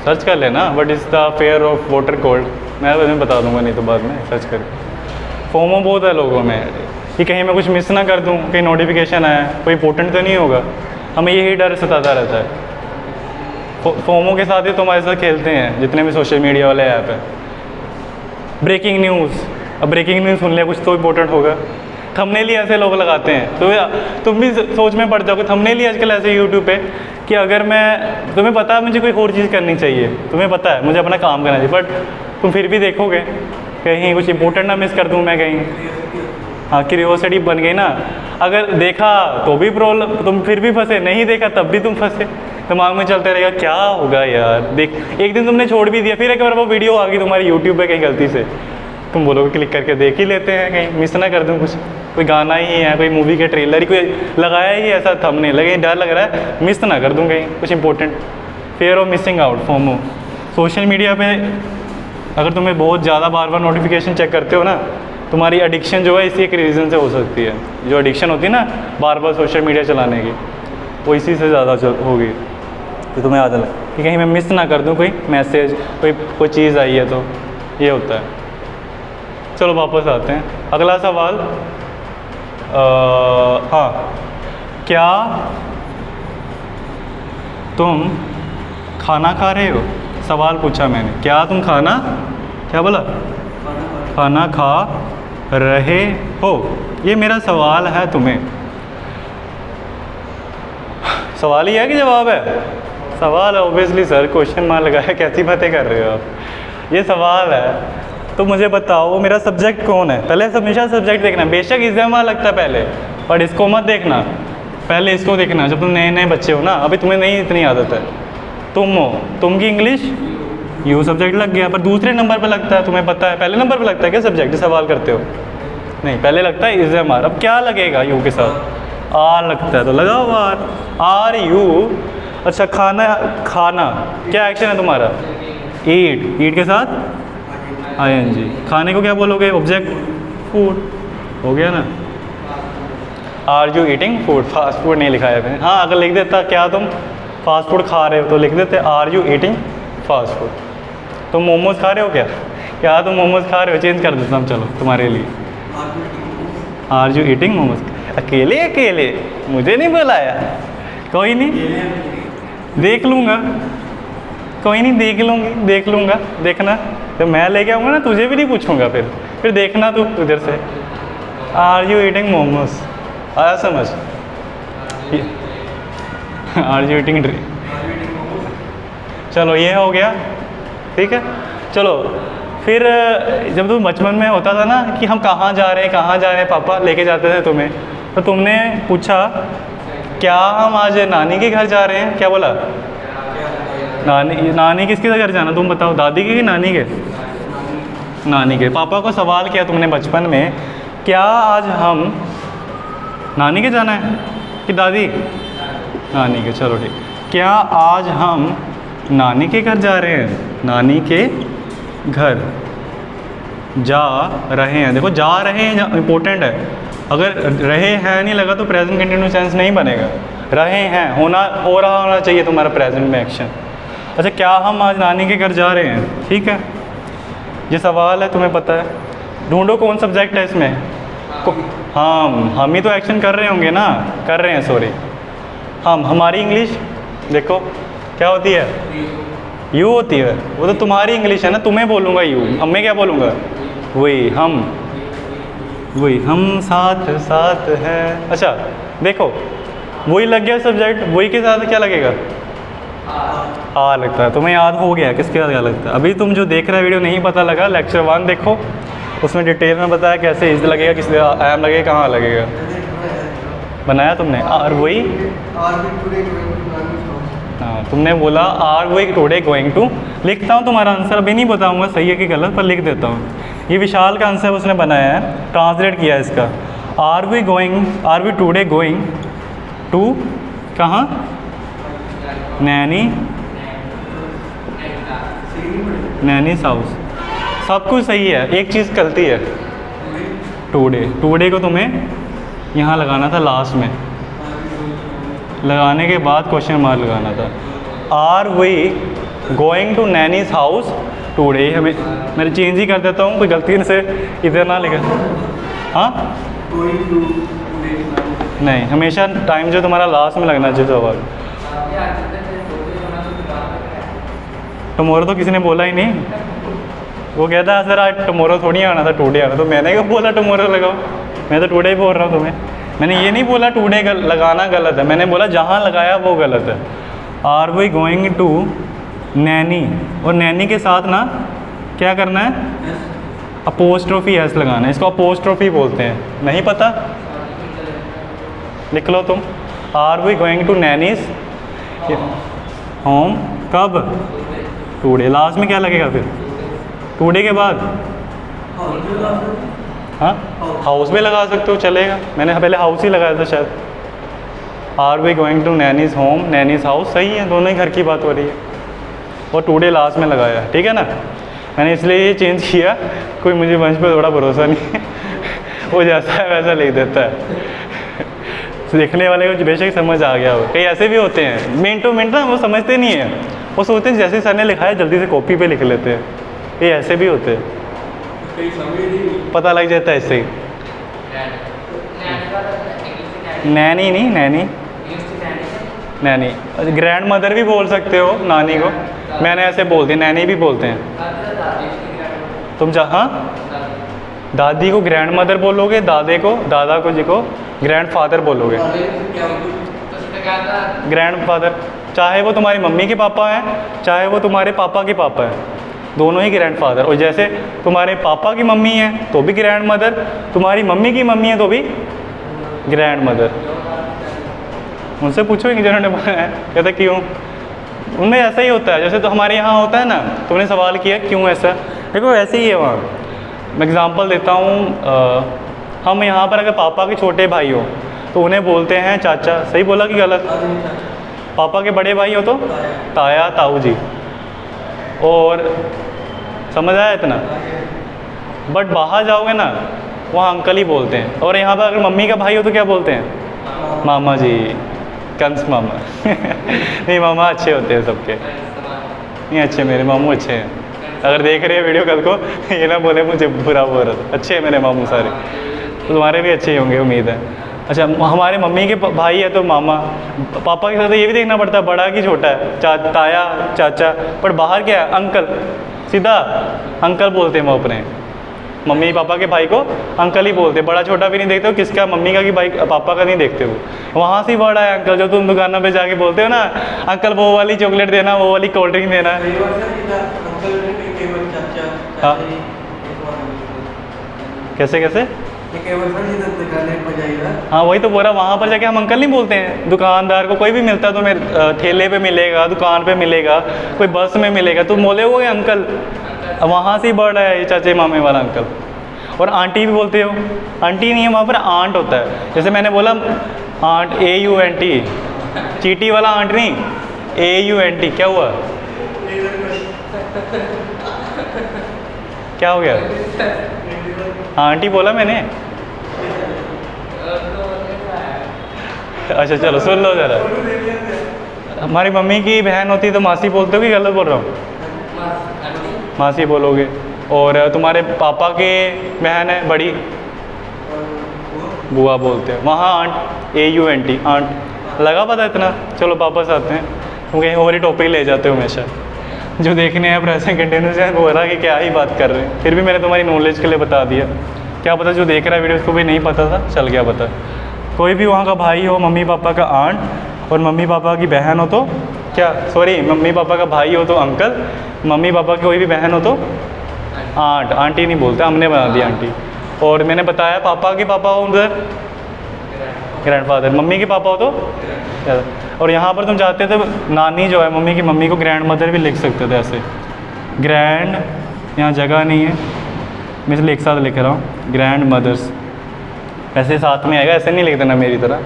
सर्च कर लेना, what is the fear of water cold, मैं तुम्हें बता दूंगा, नहीं तो बाद में सर्च करके। फोमो बहुत है लोगों में कि कहीं मैं कुछ मिस ना कर दूं, कहीं नोटिफिकेशन आया, कोई इंपॉर्टेंट तो नहीं होगा, हमें यही डर सताता रहता है। फोमो के साथ ही तुम ऐसा खेलते हैं जितने भी सोशल मीडिया वाले ऐप हैं। ब्रेकिंग न्यूज़, अब ब्रेकिंग न्यूज़ सुन लिया, कुछ तो इंपॉर्टेंट होगा, थंबनेल ही ऐसे लोग लगाते हैं, तो तुम भी सोच में पड़ जाओगे। थंबनेल ही आजकल ऐसे यूट्यूब पे कि अगर मैं, तुम्हें पता है मुझे कोई और चीज़ करनी चाहिए, तुम्हें पता है मुझे अपना काम करना चाहिए, बट तुम फिर भी देखोगे कहीं कुछ इंपॉर्टेंट ना मिस कर दूँ मैं कहीं। हाँ, क्यूरियोसिटी बन गई ना, अगर देखा तो भी प्रॉब्लम, तुम फिर भी फंसे, नहीं देखा तब भी तुम फंसे, दिमाग में चलते रहेगा क्या होगा यार, देख एक दिन तुमने छोड़ भी दिया, फिर एक बार वो वीडियो आ गई तुम्हारी यूट्यूब पे कहीं गलती से, तुम बोलोगे क्लिक करके देख ही लेते हैं, कहीं मिस ना कर दूँ कुछ, कोई गाना ही है, कोई मूवी के ट्रेलर ही कोई लगाया ही ऐसा थंबनेल लगे, डर लग रहा है मिस ना कर दूँ कहीं कुछ important. Fear of missing out, FOMO. Social media पे अगर तुम्हें बहुत ज़्यादा बार बार नोटिफिकेशन चेक करते हो ना, तुम्हारी एडिक्शन जो है इसी एक रीज़न से हो सकती है। जो एडिक्शन होती है ना बार बार सोशल मीडिया चलाने की, वो इसी से ज़्यादा होगी कि तुम्हें आदत है कि कहीं मैं मिस ना कर दूँ कोई मैसेज, कोई चीज़ आई है, तो ये होता है। चलो वापस आते हैं, अगला सवाल। हाँ, क्या तुम खाना खा रहे हो? सवाल पूछा मैंने, क्या तुम खाना, क्या बोला? खाना खा रहे हो, ये मेरा सवाल है तुम्हें। सवाल ही है कि जवाब है? सवाल है ऑब्वियसली सर, क्वेश्चन मार्क लगाया, कैसी बातें कर रहे हो आप, ये सवाल है। तो मुझे बताओ मेरा सब्जेक्ट कौन है? पहले हमेशा सब्जेक्ट देखना, बेशक एग्जाम लगता है पहले, पर इसको मत देखना, पहले इसको देखना। जब तुम नए नए बच्चे हो ना, अभी तुम्हें नहीं इतनी आदत है, तुम हो, तुम की इंग्लिश यू सब्जेक्ट लग गया, पर दूसरे नंबर पे लगता है, तुम्हें पता है। पहले नंबर पे लगता है क्या सब्जेक्ट, सवाल करते हो? नहीं, पहले लगता है एग्जाम आर। अब क्या लगेगा यू के साथ? आर लगता है तो लगाओ आर, आर यू। अच्छा, खाना, खाना क्या एक्शन है तुम्हारा? ईट, ईट के साथ ING। खाने को क्या बोलोगे? ऑब्जेक्ट फूड, हो गया ना। Are you eating food, fast food नहीं लिखा है मैंने। हाँ, अगर लिख देता क्या तुम फास्ट फूड खा रहे हो तो लिख देते are you eating fast food. तुम मोमोज खा रहे हो क्या? क्या तुम मोमोज खा रहे हो? चेंज कर देता हूँ चलो तुम्हारे लिए, आर यू ईटिंग मोमोज। अकेले अकेले मुझे नहीं बुलाया, कोई नहीं देख लूँगा, कोई नहीं देख लूँगा, देखना जब मैं लेके आऊँगा ना तुझे भी नहीं पूछूंगा, फिर देखना तू उधर से। आर यू ईटिंग मोमोज, आया समझ? Are you eating drink. चलो ये हो गया, ठीक है। चलो फिर जब तुम बचपन में होता था ना कि हम कहाँ जा रहे हैं पापा लेके जाते थे तुम्हें, तो तुमने पूछा क्या हम आज नानी के घर जा रहे हैं? क्या बोला? नानी किसके घर जाना तुम बताओ, दादी के कि नानी के? नानी के। पापा को सवाल किया तुमने बचपन में, क्या आज हम नानी के जाना है कि दादी? नानी के। चलो ठीक, क्या आज हम नानी के घर जा रहे हैं? नानी के घर जा रहे हैं। देखो जा रहे हैं इंपॉर्टेंट है, अगर रहे हैं नहीं लगा तो प्रेजेंट कंटिन्यूस टेंस नहीं बनेगा। रहे हैं हो रहा होना चाहिए तुम्हारा प्रेजेंट में एक्शन। अच्छा, क्या हम आज नानी के घर जा रहे हैं? ठीक है, ये सवाल है, तुम्हें पता है। ढूंढो कौन सब्जेक्ट है इसमें। हम ही तो एक्शन कर रहे होंगे ना, कर रहे हैं, सॉरी। हमारी इंग्लिश देखो क्या होती है? यू होती है। वो तो तुम्हारी इंग्लिश है ना, तुम्हें बोलूँगा यू, हमें क्या बोलूँगा? वही हम साथ साथ हैं। अच्छा देखो, वही लग गया सब्जेक्ट, वही के साथ क्या लगेगा? आ लगता है। तुम्हें याद हो गया किसके साथ क्या लगता है? अभी तुम जो देख रहे वीडियो नहीं पता लगा, लेक्चर 1 देखो, उसमें डिटेल में बताया कैसे इज लगेगा, किस एम लगेगा, कहाँ लगेगा। बनाया तुमने? और वही हाँ, तुमने बोला are we today going to. लिखता हूँ तुम्हारा आंसर, अभी नहीं बताऊँगा सही है कि गलत, पर लिख देता हूँ। ये विशाल का आंसर उसने बनाया है, ट्रांसलेट किया है इसका। Are we today going to कहाँ? नैनीस हाउस। सब कुछ सही है, एक चीज़ गलती है। टुडे को तुम्हें यहाँ लगाना था लास्ट में, लगाने के बाद क्वेश्चन मार्क लगाना था। Are we going to nanny's house today. हमें मैं चेंज ही कर देता हूँ, कोई गलती से इधर ना लिखा। हाँ नहीं, हमेशा टाइम जो तुम्हारा लास्ट में लगना चाहिए सवाल। टुमारो तो किसी ने बोला ही नहीं। वो कहता है सर आज टुमारो थोड़ी आना था, टुडे आना। तो मैंने क्यों बोला टुमारो लगाओ? मैं तो टुडे ही बोल रहा हूँ तुम्हें। मैंने ये नहीं बोला टुडे लगाना गलत है, मैंने बोला जहाँ लगाया वो गलत है। Are we going to nani, और नैनी के साथ ना क्या करना है? अपोस्ट्रोफी एस लगाना है। इसको अपोस्ट्रोफी बोलते हैं, नहीं पता? लिख लो तुम। Are we going to nanny's home कब? टुडे। लास्ट में क्या लगेगा फिर? टुडे के बाद हाँ हाउस में लगा सकते हो, चलेगा। मैंने पहले हाउस ही लगाया था शायद। Are we going to nanny's home, nanny's house, सही है, दोनों ही घर की बात हो रही है। और टुडे लास्ट में लगाया है, ठीक है ना? मैंने इसलिए ये चेंज किया, कोई मुझे वंश पे थोड़ा भरोसा नहीं है। वो जैसा है वैसा लिख देता है। देखने वाले को बेशक समझ आ गया हो। कई ऐसे भी होते हैं मिनट टू मिनट ना वो समझते नहीं है, वो सोचते हैं जैसे सर ने लिखा है जल्दी से कॉपी पे लिख लेते हैं। ये ऐसे भी होते हैं, पता लग जाता है इससे ही। नैनी नहीं, नैनी ग्रैंड मदर भी बोल सकते हो नानी को। मैंने ऐसे बोल दिया, नैनी भी बोलते हैं। तुम जहाँ दादी को ग्रैंड मदर बोलोगे, दादा को जी को ग्रैंड फादर बोलोगे। ग्रैंड फादर, चाहे वो तुम्हारी मम्मी के पापा हैं, चाहे वो तुम्हारे पापा के पापा हैं, दोनों ही ग्रैंड फादर। और जैसे तुम्हारे पापा की मम्मी है तो भी ग्रैंड मदर, तुम्हारी मम्मी की मम्मी है तो भी ग्रैंड मदर। उनसे पूछोगे जिन्होंने बनाया है, कहते क्यों? उनमें ऐसा ही होता है। जैसे तो हमारे यहाँ होता है ना, तुमने सवाल किया क्यों ऐसा, देखो ऐसे ही है वहाँ। मैं एग्ज़ाम्पल देता हूँ। हम यहाँ पर अगर पापा के छोटे भाई हो तो उन्हें बोलते हैं चाचा। सही बोला कि गलत? पापा के बड़े भाई हो तो ताया, ताऊ जी। और समझ आया इतना? बट बाहर जाओगे ना वहाँ अंकल ही बोलते हैं। और यहाँ पर अगर मम्मी का भाई हो तो क्या बोलते हैं? मामा जी, कंस मामा। नहीं, मामा अच्छे होते हैं सबके। नहीं अच्छे, मेरे मामू अच्छे हैं। अगर देख रहे हैं वीडियो कल को ये ना बोले मुझे बुरा बोल रहा था। अच्छे हैं मेरे मामू सारे, तो तुम्हारे भी अच्छे ही होंगे उम्मीद है। अच्छा, हमारे मम्मी के भाई है तो मामा। पापा के साथ ये भी देखना पड़ता है बड़ा कि छोटा है, ताया, चाचा। पर बाहर क्या है? अंकल, सीधा अंकल बोलते हैं वो अपने मम्मी पापा के भाई को अंकल ही बोलते हैं। बड़ा छोटा भी नहीं देखते हो, किसका मम्मी का कि भाई पापा का नहीं देखते हो। वहाँ से बड़ा है अंकल, जो तुम दुकानों पे जाके बोलते हो ना, अंकल वो वाली चॉकलेट देना, वो वाली कोल्ड ड्रिंक देना। हाँ कैसे कैसे? हाँ वही तो बोल रहा, वहाँ पर जाके हम अंकल नहीं बोलते हैं। दुकानदार को कोई भी मिलता है तो मेरे ठेले पे मिलेगा, दुकान पे मिलेगा, कोई बस में मिलेगा, तो बोले वो अंकल। वहाँ से ही बढ़ रहा है ये चाचे मामे वाला अंकल। और आंटी भी बोलते हो? आंटी नहीं है, वहाँ पर आंट होता है। जैसे मैंने बोला आंट, AUNT, चीटी वाला आंट नहीं, AUNT। क्या हुआ? क्या हो गया? आंटी बोला मैंने। अच्छा चलो सुन लो ज़रा। हमारी मम्मी की बहन होती तो मासी बोलते हो कि गलत बोल रहा हूँ? मासी बोलोगे। और तुम्हारे पापा के बहन है बड़ी, बुआ बोलते हैं। वहाँ आंट, AUNT, आंट। लगा पता इतना? चलो वापस आते हैं, तुम कहीं और ही टॉपिक ले जाते हो हमेशा। जो देखने हैं प्रेजेंट कंटिन्यूस है वो रहा कि क्या ही बात कर रहे हैं। फिर भी मैंने तुम्हारी नॉलेज के लिए बता दिया। क्या पता जो देख रहा है वीडियो उसको भी नहीं पता था, चल गया पता। कोई भी वहाँ का भाई हो, मम्मी पापा का आंट और मम्मी पापा की बहन हो तो क्या, सॉरी, मम्मी पापा का भाई हो तो अंकल, मम्मी पापा की कोई भी बहन हो तो आंट। आंटी नहीं बोलते, हमने बना दिया आंटी। और मैंने बताया पापा के पापा हो उधर ग्रैंडफादर, मम्मी के पापा हो तो क्या। और यहाँ पर तुम चाहते थे नानी जो है मम्मी की मम्मी को ग्रैंड मदर भी लिख सकते थे ऐसे। ग्रैंड यहाँ जगह नहीं है, मैं इसलिए एक साथ लिख रहा हूँ ग्रैंड मदर्स, ऐसे साथ में आएगा, ऐसे नहीं लिख देना मेरी तरह।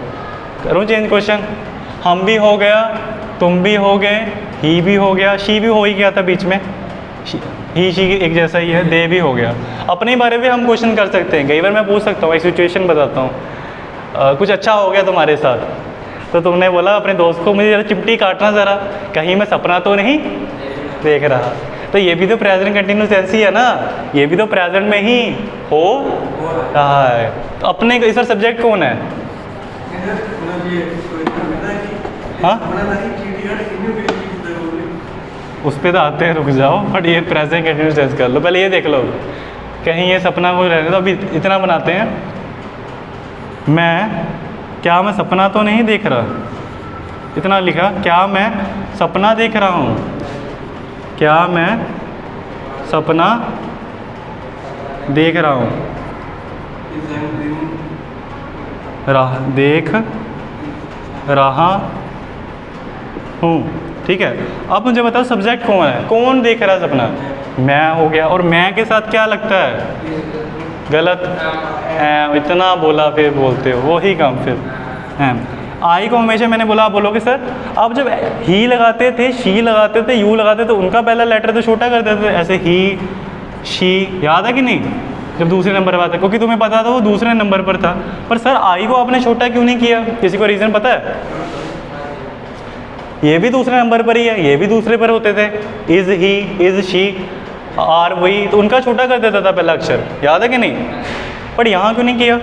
करूँ चेंज क्वेश्चन, हम भी हो गया, तुम भी हो गए, ही भी हो गया, शी भी हो ही गया था बीच में, ही शी एक जैसा ही है, दे भी हो गया। अपने बारे में हम क्वेश्चन कर सकते हैं, कई बार मैं पूछ सकता हूँ, एक सिचुएशन बताता हूँ। कुछ अच्छा हो गया तुम्हारे साथ तो तुमने बोला अपने दोस्त को मुझे ज़रा चिमटी काटना ज़रा, कहीं मैं सपना तो नहीं देख रहा। तो ये भी तो प्रेजेंट कंटिन्यूस ऐसी है ना, ये भी तो प्रेजेंट में ही हो रहा है। तो अपने इस पर सब्जेक्ट कौन है? हाँ उस पर तो आते हैं, रुक जाओ, बट ये प्रेजेंट कंटिन्यूस टेंस कर लो पहले, ये देख लो कहीं ये सपना को रहने दो। अभी इतना बनाते हैं, क्या मैं सपना तो नहीं देख रहा, इतना लिखा, क्या मैं सपना देख रहा हूँ, क्या मैं सपना देख रहा हूँ, देख रहा हूँ। ठीक है, अब मुझे बताओ सब्जेक्ट कौन है, कौन देख रहा है सपना? मैं हो गया, और मैं के साथ क्या लगता है? गलत, इतना बोला फिर बोलते हो वही काम फिर। आई को हमेशा मैंने बोला, आप बोलोगे सर आप जब ही लगाते थे, शी लगाते थे, यू लगाते थे, उनका पहला लेटर तो छोटा कर देते थे, ऐसे ही शी, याद है कि नहीं? जब दूसरे नंबर पर आता, क्योंकि तुम्हें पता था वो दूसरे नंबर पर था। पर सर आई को आपने छोटा क्यों नहीं किया? किसी को रीज़न पता है? ये भी दूसरे नंबर पर ही है, ये भी दूसरे पर होते थे, is he, is she, are we, तो उनका छोटा कर देता था पहला अक्षर, याद है कि नहीं? पर यहाँ क्यों नहीं किया?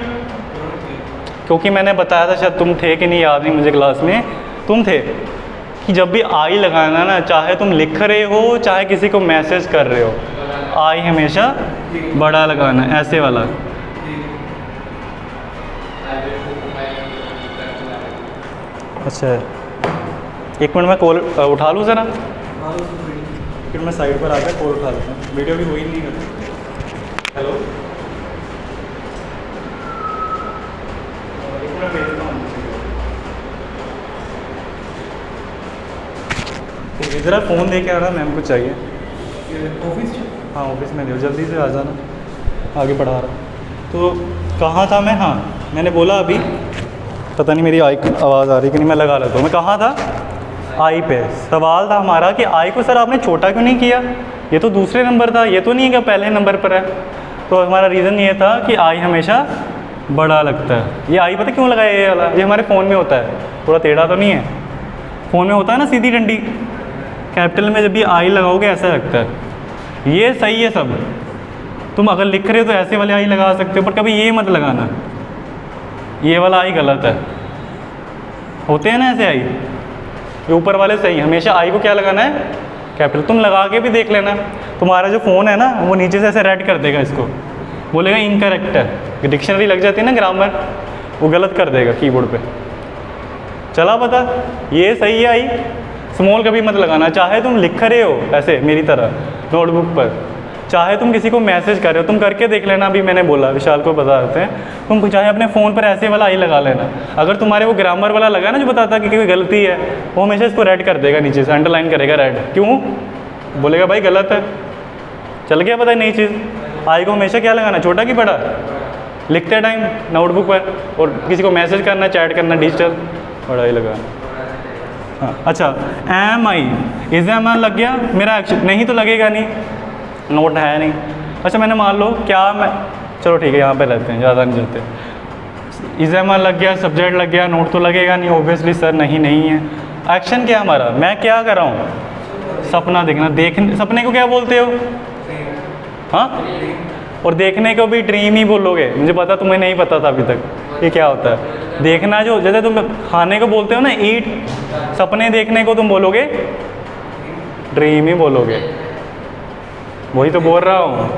क्योंकि मैंने बताया था, शायद तुम थे कि नहीं याद नहीं मुझे, क्लास में तुम थे, कि जब भी आई लगाना ना, चाहे तुम लिख रहे हो चाहे किसी को मैसेज कर रहे हो, आई हमेशा बड़ा लगाना, ऐसे वाला। अच्छा, एक मिनट मैं कॉल उठा लूँ ज़रा, फिर मैं साइड पर आकर कॉल उठा लेता हूँ, वीडियो भी हुई नहीं करती। हेलो, ज़रा फ़ोन दे के आ रहा, मैम को चाहिए ऑफिस। हाँ ऑफिस में दे, जल्दी से आ जाना, आगे पढ़ा रहा। तो कहाँ था मैं? हाँ मैंने बोला अभी, पता नहीं मेरी आई आवाज़ आ रही कि नहीं, मैं लगा लेता हूँ। मैं कहाँ था? आई पे। सवाल था हमारा कि आई को सर आपने छोटा क्यों नहीं किया, ये तो दूसरे नंबर था, ये तो नहीं है कि पहले नंबर पर है। तो हमारा रीज़न ये था कि आई हमेशा बड़ा लगता है। ये आई पता क्यों लगाया ये वाला? ये हमारे फ़ोन में होता है, थोड़ा टेढ़ा तो नहीं है, फ़ोन में होता है ना सीधी डंडी, कैपिटल में जब भी आई लगाओगे ऐसा लगता है। ये सही है सब, तुम अगर लिख रहे हो तो ऐसे वाले आई लगा सकते हो, पर कभी ये मत लगाना, ये वाला आई गलत है। होते हैं ना ऐसे आई, ये ऊपर वाले सही। हमेशा आई को क्या लगाना है? कैपिटल। तुम लगा के भी देख लेना, तुम्हारा जो फ़ोन है ना वो नीचे से ऐसे रेड कर देगा इसको, बोलेगा इनकरेक्ट है। डिक्शनरी लग जाती है ना ग्रामर, वो गलत कर देगा कीबोर्ड पे। चला पता, ये सही है आई। स्मॉल कभी मत लगाना, चाहे तुम लिख रहे हो ऐसे मेरी तरह नोटबुक पर, चाहे तुम किसी को मैसेज कर रहे हो, तुम करके देख लेना। अभी मैंने बोला, विशाल को बता देते हैं, तुम चाहे अपने फ़ोन पर ऐसे वाला आई लगा लेना। अगर तुम्हारे वो ग्रामर वाला लगा ना जो बताता कि कोई गलती है, वो हमेशा इसको रेड कर देगा, नीचे से अंडरलाइन करेगा रेड। क्यों? बोलेगा भाई गलत है। चल गया पता है नई चीज़। आई को हमेशा क्या लगाना, छोटा कि बड़ा? लिखते टाइम नोटबुक पर, और किसी को मैसेज करना, चैट करना, डिजिटल, बड़ा ही लगाना। हाँ अच्छा, एम आई, इज एम आई लग गया मेरा एक्शन, नहीं तो लगेगा नहीं, नोट है नहीं। अच्छा मैंने मान लो क्या मैं, चलो ठीक है यहाँ पे रहते हैं, ज़्यादा नहीं चलते। इज एम आई लग गया, सब्जेक्ट लग गया, नोट तो लगेगा नहीं ऑब्वियसली सर, नहीं है। एक्शन क्या हमारा, मैं क्या कर रहा हूँ? सपना देखना। सपने को क्या बोलते हो? हाँ, और देखने को भी ड्रीम ही बोलोगे। मुझे पता तुम्हें नहीं पता था अभी तक ये क्या होता है। देखना जो, जैसे तुम खाने को बोलते हो ना ईट, सपने देखने को तुम बोलोगे ड्रीम ही बोलोगे, वही तो बोल रहा हूँ।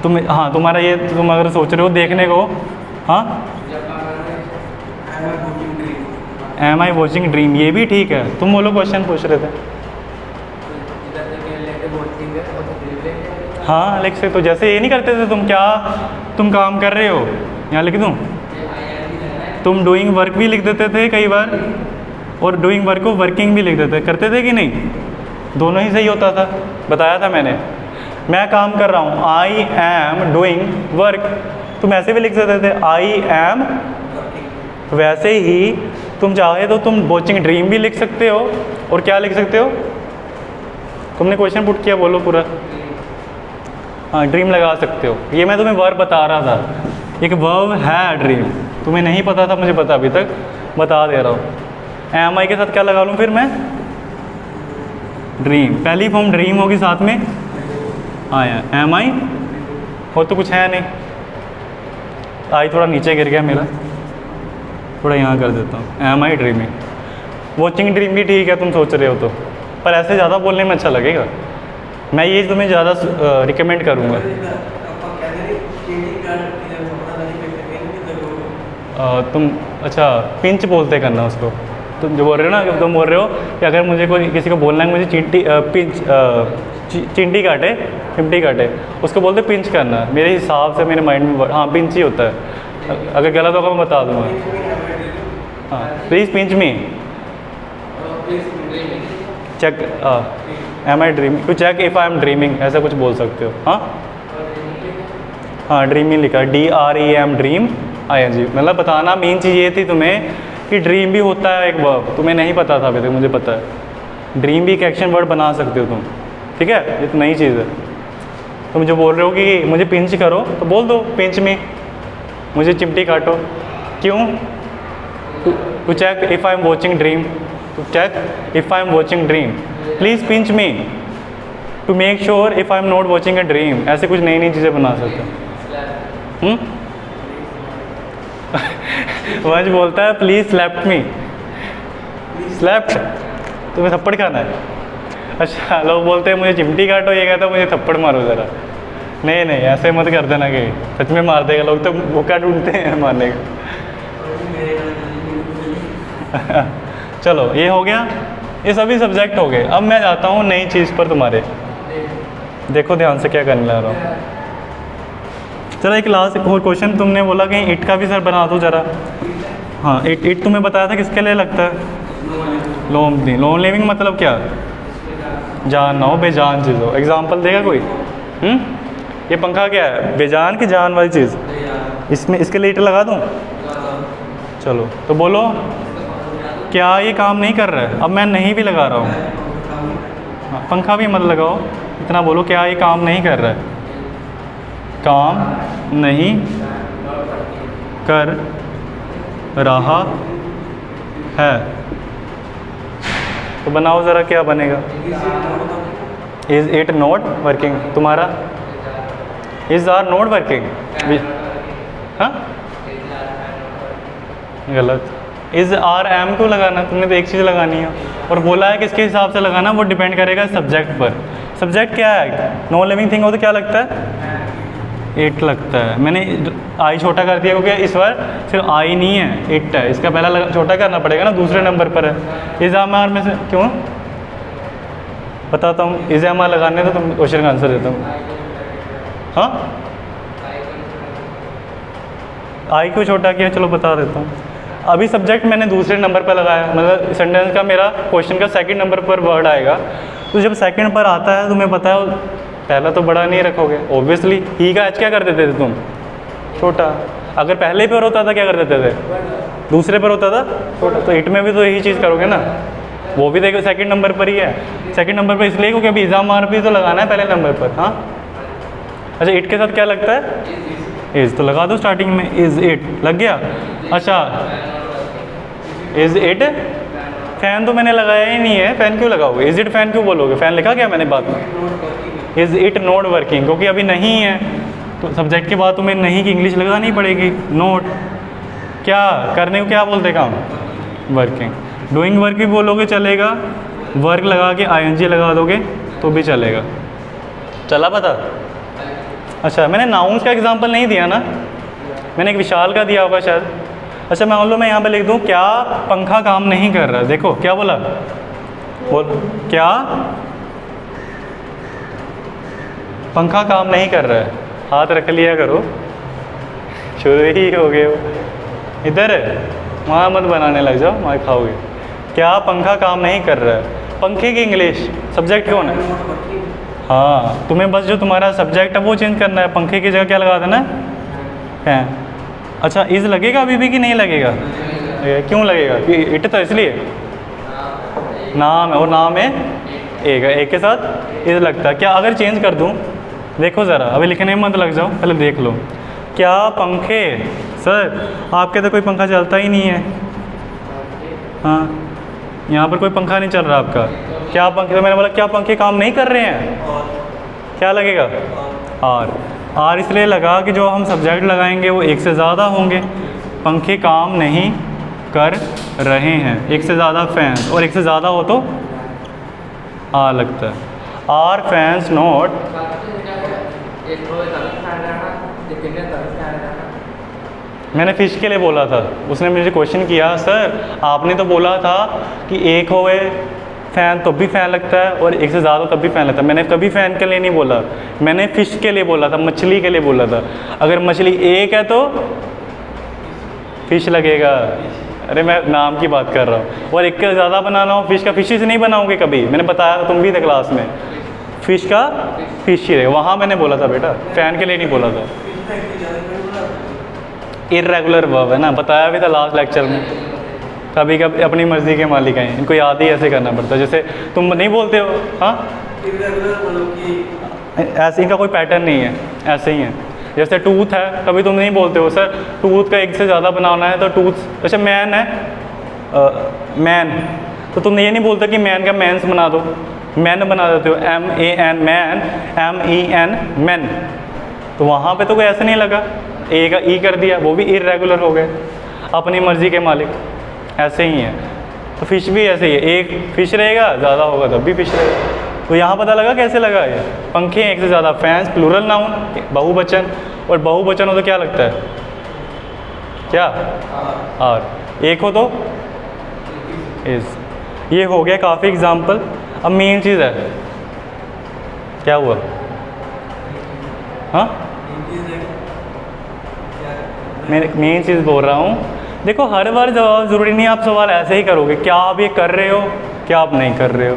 तुम हाँ, तुम्हारा ये तुम अगर सोच रहे हो देखने को, हाँ एम आई वॉचिंग ड्रीम, ये भी ठीक है। तुम बोलो, क्वेश्चन पूछ रहे थे। हाँ लिख सकते हो, जैसे ये नहीं करते थे तुम, क्या तुम काम कर रहे हो, यहाँ लिख दूँ। तुम डूइंग वर्क भी लिख देते थे कई बार, और डूइंग वर्क को वर्किंग भी लिख देते, करते थे कि नहीं? दोनों ही सही होता था, बताया था मैंने। मैं काम कर रहा हूँ, आई एम डूइंग वर्क, तुम ऐसे भी लिख सकते थे आई एम। वैसे ही तुम चाहे तो तुम वॉचिंग ड्रीम भी लिख सकते हो, और क्या लिख सकते हो? तुमने क्वेश्चन पुट किया, बोलो पूरा। हाँ ड्रीम लगा सकते हो। ये मैं तुम्हें वर्ब बता रहा था, एक वर्ब है ड्रीम, तुम्हें नहीं पता था, मुझे पता अभी तक, बता दे रहा हूँ। एम आई के साथ क्या लगा लूँ फिर मैं? ड्रीम, पहली फॉर्म ड्रीम होगी, साथ में आया एम आई, और तो कुछ है नहीं। आई थोड़ा नीचे गिर गया मेरा, थोड़ा यहाँ कर देता हूँ, M I dreaming. Watching dream भी ठीक है, तुम सोच रहे हो तो, पर ऐसे ज़्यादा बोलने में अच्छा लगेगा। मैं ये तुम्हें ज़्यादा रिकमेंड करूँगा। तुम अच्छा पिंच बोलते करना उसको, तुम जो बोल रहे हो ना, तुम बोल रहे हो कि अगर मुझे कोई किसी को बोलना है मुझे चिंटी काटे, चिमटी काटे, उसको बोलते पिंच करना। मेरे हिसाब से मेरे माइंड में हाँ पिंच ही होता है, अगर गलत होगा मैं बता दूँगा। हाँ please pinch me, check am I dreaming, to check if I am dreaming, ऐसा कुछ बोल सकते हो। हाँ हाँ ड्रीमिंग लिखा, DREAM ड्रीम ING, मतलब बताना मेन चीज़ ये थी तुम्हें कि ड्रीम भी होता है एक वर्ब, तुम्हें नहीं पता था अभी तक, मुझे पता है। ड्रीम भी एक एक्शन वर्ड बना सकते हो तुम, ठीक है, ये तो नई चीज़ है। तुम जो बोल रहे हो कि मुझे पिंच करो, तो बोल दो पिंच में, मुझे चिमटी काटो। क्यों? To check if I am watching dream, to check if I am watching dream, please pinch me to make sure if I am not watching a dream. ऐसे कुछ नई नई चीज़ें बना सकते हो। वंश बोलता है प्लीज़ स्लैप्ट मी, स्लैप्ट, तुम्हें थप्पड़ खाना है। अच्छा लोग बोलते हैं मुझे चिमटी काटो, ये कहता है मुझे थप्पड़ मारो ज़रा। नहीं नहीं ऐसे मत कर देना कि सच में मार देगा, लोग तो मौका ढूंढते हैं मारने का। चलो ये हो गया, ये सभी सब्जेक्ट हो गए। अब मैं जाता हूँ नई चीज़ पर तुम्हारे, देखो ध्यान से क्या करने लग रहा हूँ। चलो एक लास्ट और क्वेश्चन, तुमने बोला कि इट का भी सर बना दो ज़रा। हाँ इट तुम्हें बताया था किसके लिए लगता है? लोन लिविंग मतलब क्या? जान ना हो, बेजान चीज़ हो। एग्जाम्पल देगा कोई? ये पंखा क्या है, बेजान की जान वाली चीज़? इसमें इसके लिए इट लगा दूँ? चलो तो बोलो क्या ये काम नहीं कर रहा है? अब मैं नहीं भी लगा रहा हूँ, हाँ पंखा भी मत लगाओ, इतना बोलो क्या ये काम नहीं कर रहा है? काम नहीं कर रहा है, तो बनाओ ज़रा क्या बनेगा? इज़ इट नॉट वर्किंग, तुम्हारा इज़ आर नॉट वर्किंग। हाँ गलत, इज़ आर एम क्यों लगाना? तुमने तो एक चीज़ लगानी है, और बोला है किसके हिसाब से लगाना, वो डिपेंड करेगा सब्जेक्ट पर। सब्जेक्ट क्या है? नॉन लिविंग थिंग हो तो क्या लगता है? इट लगता है। मैंने आई छोटा कर दिया क्योंकि इस बार सिर्फ आई नहीं है, इट है, इसका पहला छोटा करना पड़ेगा ना, दूसरे नंबर पर है। इज़ एम आर में से क्यों बताता हूँ, इज़ एम आर लगाने तो तुम क्वेश्चन का आंसर देता हूँ। हाँ आई को छोटा किया, चलो बता देता हूँ। अभी सब्जेक्ट मैंने दूसरे नंबर पर लगाया, मतलब सेंटेंस का मेरा क्वेश्चन का सेकंड नंबर पर वर्ड आएगा, तो जब सेकंड पर आता है तुम्हें पता है पहला तो बड़ा नहीं रखोगे ऑब्वियसली। ही का एच क्या कर देते थे तुम? छोटा। अगर पहले पर होता था क्या कर देते थे? दूसरे पर होता था छोटा। तो इट में भी तो यही चीज़ करोगे ना, वो भी देखो सेकंड नंबर पर ही है। सेकंड नंबर पर इसलिए क्योंकि अभी एग्जाम मार भी तो लगाना है पहले नंबर पर। हाँ अच्छा इट के साथ क्या लगता है? इज़, तो लगा दो स्टार्टिंग में, इज़ इट लग गया। अच्छा इज़ इट फ़ैन तो मैंने लगाया ही नहीं है, फ़ैन क्यों लगाओगे? इज़ इट फ़ैन क्यों बोलोगे? फ़ैन लिखा क्या मैंने बात में? इज़ इट नॉट वर्किंग, क्योंकि अभी नहीं है तो सब्जेक्ट के बाद तुम्हें नहीं की इंग्लिश लगानी पड़ेगी। नोट क्या करने को क्या बोलते काम? वर्किंग। डूइंग वर्क भी बोलोगे चलेगा, वर्ग लगा के आईएनजी लगा दोगे तो भी चलेगा। चला पता? अच्छा, मैंने नाउन्स का एग्जांपल नहीं दिया ना, मैंने एक विशाल का दिया होगा शायद। अच्छा, मान लो मैं यहाँ पे लिख दूँ क्या पंखा काम नहीं कर रहा। देखो क्या बोला, बोल क्या पंखा काम नहीं कर रहा है। हाथ रख लिया करो, शुरू ही हो गए हो। इधर वहाँ मत बनाने लग जाओ, वहाँ खाओगे। क्या पंखा काम नहीं कर रहा है। पंखे की इंग्लिश सब्जेक्ट कौन है? हाँ, तुम्हें बस जो तुम्हारा सब्जेक्ट है वो चेंज करना है। पंखे की जगह क्या लगा देना है? अच्छा, इज़ लगेगा अभी भी कि नहीं लगेगा? क्यों लगेगा? इट तो इसलिए नाम है और नाम है एक के साथ इज़ लगता है। क्या अगर चेंज कर दूँ, देखो ज़रा, अभी लिखने में मत लग जाओ, पहले देख लो। क्या पंखे, सर आपके तो कोई पंखा चलता ही नहीं है। हाँ, यहाँ पर कोई पंखा नहीं चल रहा आपका। क्या पंखे, तो मैंने बोला क्या पंखे काम नहीं कर रहे हैं, क्या लगेगा? आर इसलिए लगा कि जो हम सब्जेक्ट लगाएंगे वो एक से ज़्यादा होंगे। पंखे काम नहीं कर रहे हैं, एक से ज़्यादा फैंस, और एक से ज़्यादा हो तो आ लगता है। आर फैंस नॉट, मैंने फ़िश के लिए बोला था, उसने मुझे क्वेश्चन किया, सर आपने तो बोला था कि एक होए फ़ैन तब भी फ़ैन लगता है और एक से ज़्यादा तब भी फ़ैन लगता है। मैंने कभी फ़ैन के लिए नहीं बोला, मैंने फ़िश के लिए बोला था, मछली के लिए बोला था। अगर मछली एक है तो फ़िश लगेगा। अरे मैं नाम की बात कर रहा हूँ। और एक का ज़्यादा बनाना हो फ़िश का, फ़िशी से नहीं बनाओगे कभी, मैंने बताया तुम भी थे क्लास में। फ़िश का फ़िश ही रहेगा, वहाँ मैंने बोला था बेटा, फ़ैन के लिए नहीं बोला था। इर्रेगुलर वर्ब है ना, बताया भी था लास्ट लेक्चर में। कभी कभी अपनी मर्ज़ी के मालिक हैं, इनको याद ही ऐसे करना पड़ता है। जैसे तुम नहीं बोलते हो, हाँ ऐसे, इनका कोई पैटर्न नहीं है, ऐसे ही है। जैसे टूथ है, कभी तुम नहीं बोलते हो सर टूथ का एक से ज़्यादा बनाना है तो टूथ। जैसे मैन है, मैन, तो तुम ये नहीं बोलते कि मैन का मैंस बना दो, मैन बना देते हो, MAN मैन, MEN मैन। तो वहाँ पे तो कोई ऐसा नहीं लगा, ए का ई कर दिया, वो भी इर्रेगुलर हो गए, अपनी मर्ज़ी के मालिक। ऐसे ही है, तो फ़िश भी ऐसे ही है, एक फ़िश रहेगा, ज़्यादा होगा तब भी फ़िश रहेगा। तो यहाँ पता लगा कैसे लगा ये। पंखे एक से ज़्यादा, फैंस प्लूरल नाउन, बहुवचन, और बहुवचन हो तो क्या लगता है, क्या आर, एक हो तो इज़। ये हो गया काफ़ी एग्जाम्पल। अब मेन चीज़ है, क्या हुआ? हाँ, मैं मेन चीज़ बोल रहा हूँ। देखो हर बार जवाब ज़रूरी नहीं आप सवाल ऐसे ही करोगे, क्या आप ये कर रहे हो, क्या आप नहीं कर रहे हो।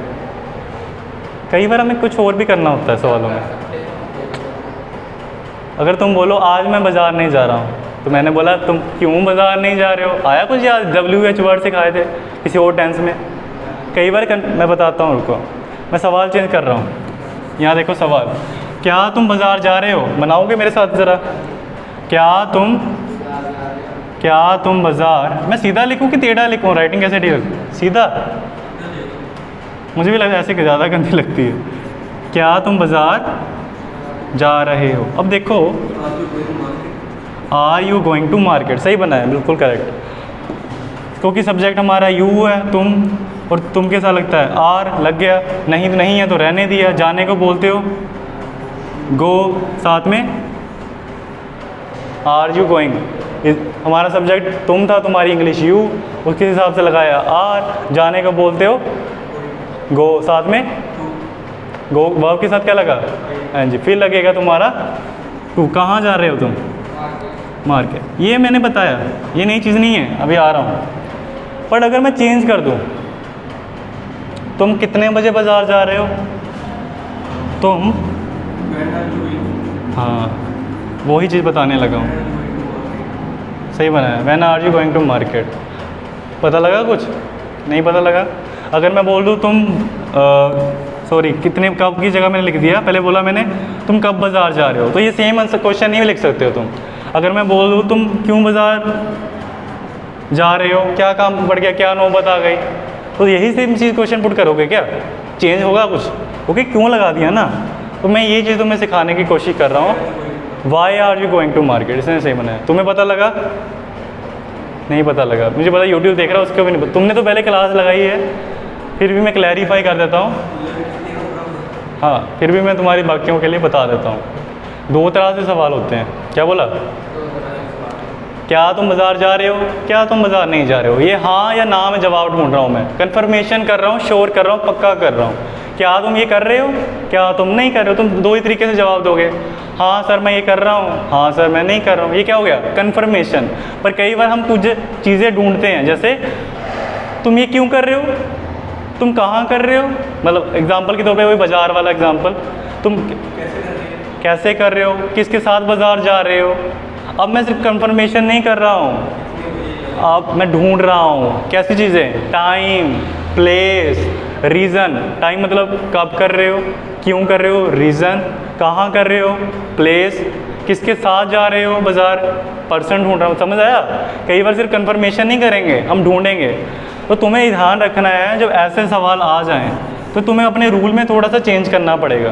कई बार हमें कुछ और भी करना होता है सवालों में। अगर तुम बोलो आज मैं बाज़ार नहीं जा रहा हूँ, तो मैंने बोला तुम क्यों बाज़ार नहीं जा रहे हो, आया कुछ याद? WH वर्ड से खाए थे किसी और टेंस में। कई बार मैं बताता हूँ, रुको मैं सवाल चेंज कर रहा हूँ। यहाँ देखो सवाल, क्या तुम बाज़ार जा रहे हो, बनाओगे मेरे साथ ज़रा। क्या तुम बाज़ार, मैं सीधा लिखूँ कि टेढ़ा लिखूँ, राइटिंग कैसे ठीक है? सीधा, मुझे भी लगता है ऐसे ज़्यादा गंदी लगती है। क्या तुम बाज़ार जा रहे हो। अब देखो are you going to market, सही बना है, बिल्कुल करेक्ट, क्योंकि सब्जेक्ट हमारा यू है, तुम, और तुम के साथ लगता है आर, लग गया। नहीं तो नहीं है तो रहने दिया। जाने को बोलते हो गो, साथ में आर यू गोइंग। हमारा सब्जेक्ट तुम था, तुम्हारी इंग्लिश यू, उसके हिसाब से लगाया आर। जाने को बोलते हो गो, साथ में गो, वर्ब के साथ क्या लगा? हाँ जी, फिर लगेगा तुम्हारा टू। कहाँ जा रहे हो तुम? मार्केट। ये मैंने बताया, ये नई चीज़ नहीं है, अभी आ रहा हूँ। पर अगर मैं चेंज कर दूँ, तुम कितने बजे बाज़ार जा रहे हो? तुम, हाँ वही चीज़ बताने लगा हूँ, सही बनाया। When are you going to market. पता लगा कुछ? नहीं पता लगा? अगर मैं बोल दूँ तुम सॉरी कितने, कब की जगह मैंने लिख दिया, पहले बोला मैंने तुम कब बाज़ार जा रहे हो, तो ये सेम क्वेश्चन नहीं लिख सकते हो तुम। अगर मैं बोल दूँ तुम क्यों बाज़ार जा रहे हो, क्या काम बढ़ गया, क्या नौबत आ गई, तो यही सेम चीज़ क्वेश्चन पुट करोगे क्या? चेंज होगा कुछ? ओके, क्यों लगा दिया ना। तो मैं ये चीज़ तुम्हें सिखाने की कोशिश कर रहा हूँ। Why are you going to market, इसने सही बनाया। तुम्हें पता लगा? नहीं पता लगा, मुझे पता यूट्यूब देख रहा है उसको भी नहीं पता। तुमने तो पहले क्लास लगाई है, फिर भी मैं क्लैरिफाई कर देता हूँ। हाँ, फिर भी मैं तुम्हारी बाकियों के लिए बता देता हूँ। दो तरह से सवाल होते हैं। क्या बोला? क्या तुम बाज़ार जा रहे हो, क्या तुम बाज़ार नहीं जा रहे हो। ये हाँ या ना में जवाब ढूंढ रहा हूँ मैं, कन्फर्मेशन कर रहा हूँ, श्योर कर रहा हूँ, पक्का कर रहा हूँ। क्या तुम ये कर रहे हो, क्या तुम नहीं कर रहे हो। तुम दो ही तरीके से जवाब दोगे, हाँ सर मैं ये कर रहा हूँ, हाँ सर मैं नहीं कर रहा हूँ। ये क्या हो गया? कन्फर्मेशन। पर कई बार हम कुछ चीज़ें ढूंढते हैं, जैसे तुम ये क्यों कर रहे हो, तुम कहाँ कर रहे हो। मतलब एग्जाम्पल के तौर पे वही बाज़ार वाला एग्जाम्पल, तुम कैसे कर रहे हो, किसके साथ बाज़ार जा रहे हो। अब मैं सिर्फ कंफर्मेशन नहीं कर रहा हूँ, अब मैं ढूंढ रहा हूँ कैसी चीज़ें, टाइम, प्लेस, रीज़न। टाइम मतलब कब कर रहे हो, क्यों कर रहे हो, रीज़न कहाँ कर रहे हो, प्लेस किसके साथ जा रहे हो बाज़ार, पर्सन ढूंढ रहा हूँ। समझ आया? कई बार सिर्फ कंफर्मेशन नहीं करेंगे, हम ढूंढेंगे। तो तुम्हें ध्यान रखना है जब ऐसे सवाल आ जाएं तो तुम्हें अपने रूल में थोड़ा सा चेंज करना पड़ेगा।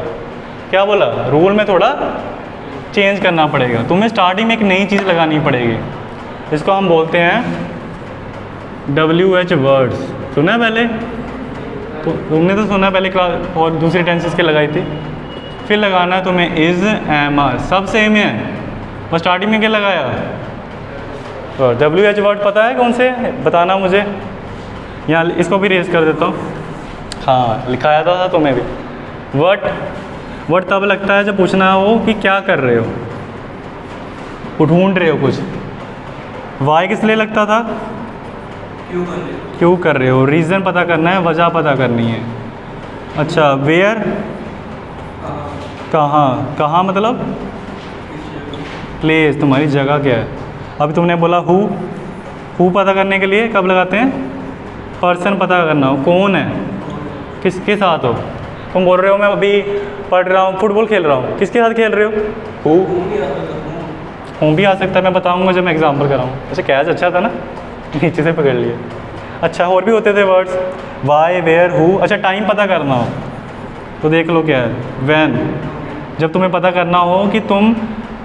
क्या बोला? रूल में थोड़ा चेंज करना पड़ेगा। तुम्हें स्टार्टिंग में एक नई चीज़ लगानी पड़ेगी, इसको हम बोलते हैं WH वर्ड्स। सुना है पहले? तो तुमने तो सुना पहले क्लास, और दूसरी टेंसेस के लगाई थी। फिर लगाना है तुम्हें इज़, एम, आर, सब सेम है। बस स्टार्टिंग में क्या लगाया? और WH वर्ड पता है कौन से, बताना मुझे। यहाँ इसको भी रेज कर देता हूँ। हाँ, लिखाया था तुम्हें भी। वर्ड तब लगता है जब पूछना हो कि क्या कर रहे हो, ढूंढ रहे हो कुछ। वाई किस लिए लगता था? क्यों कर रहे हो, रीज़न पता करना है, वजह पता करनी है। अच्छा, वेयर, कहाँ मतलब प्लेस, तुम्हारी जगह क्या है। अभी तुमने बोला हु पता करने के लिए कब लगाते हैं? पर्सन पता करना हो, कौन है, किसके साथ हो। तुम बोल रहे हो मैं अभी पढ़ रहा हूँ, फुटबॉल खेल रहा हूँ, किसके साथ खेल रहे हो? हूँ भी आ सकता है, मैं बताऊँगा जब मैं एग्जाम्पल कराऊँ। अच्छा, कैच अच्छा था ना, नीचे से पकड़ लिए। अच्छा, और भी होते थे वर्ड्स, वाई, वेयर, हु। अच्छा, टाइम पता करना हो तो देख लो क्या है, व्हेन। जब तुम्हें पता करना हो कि तुम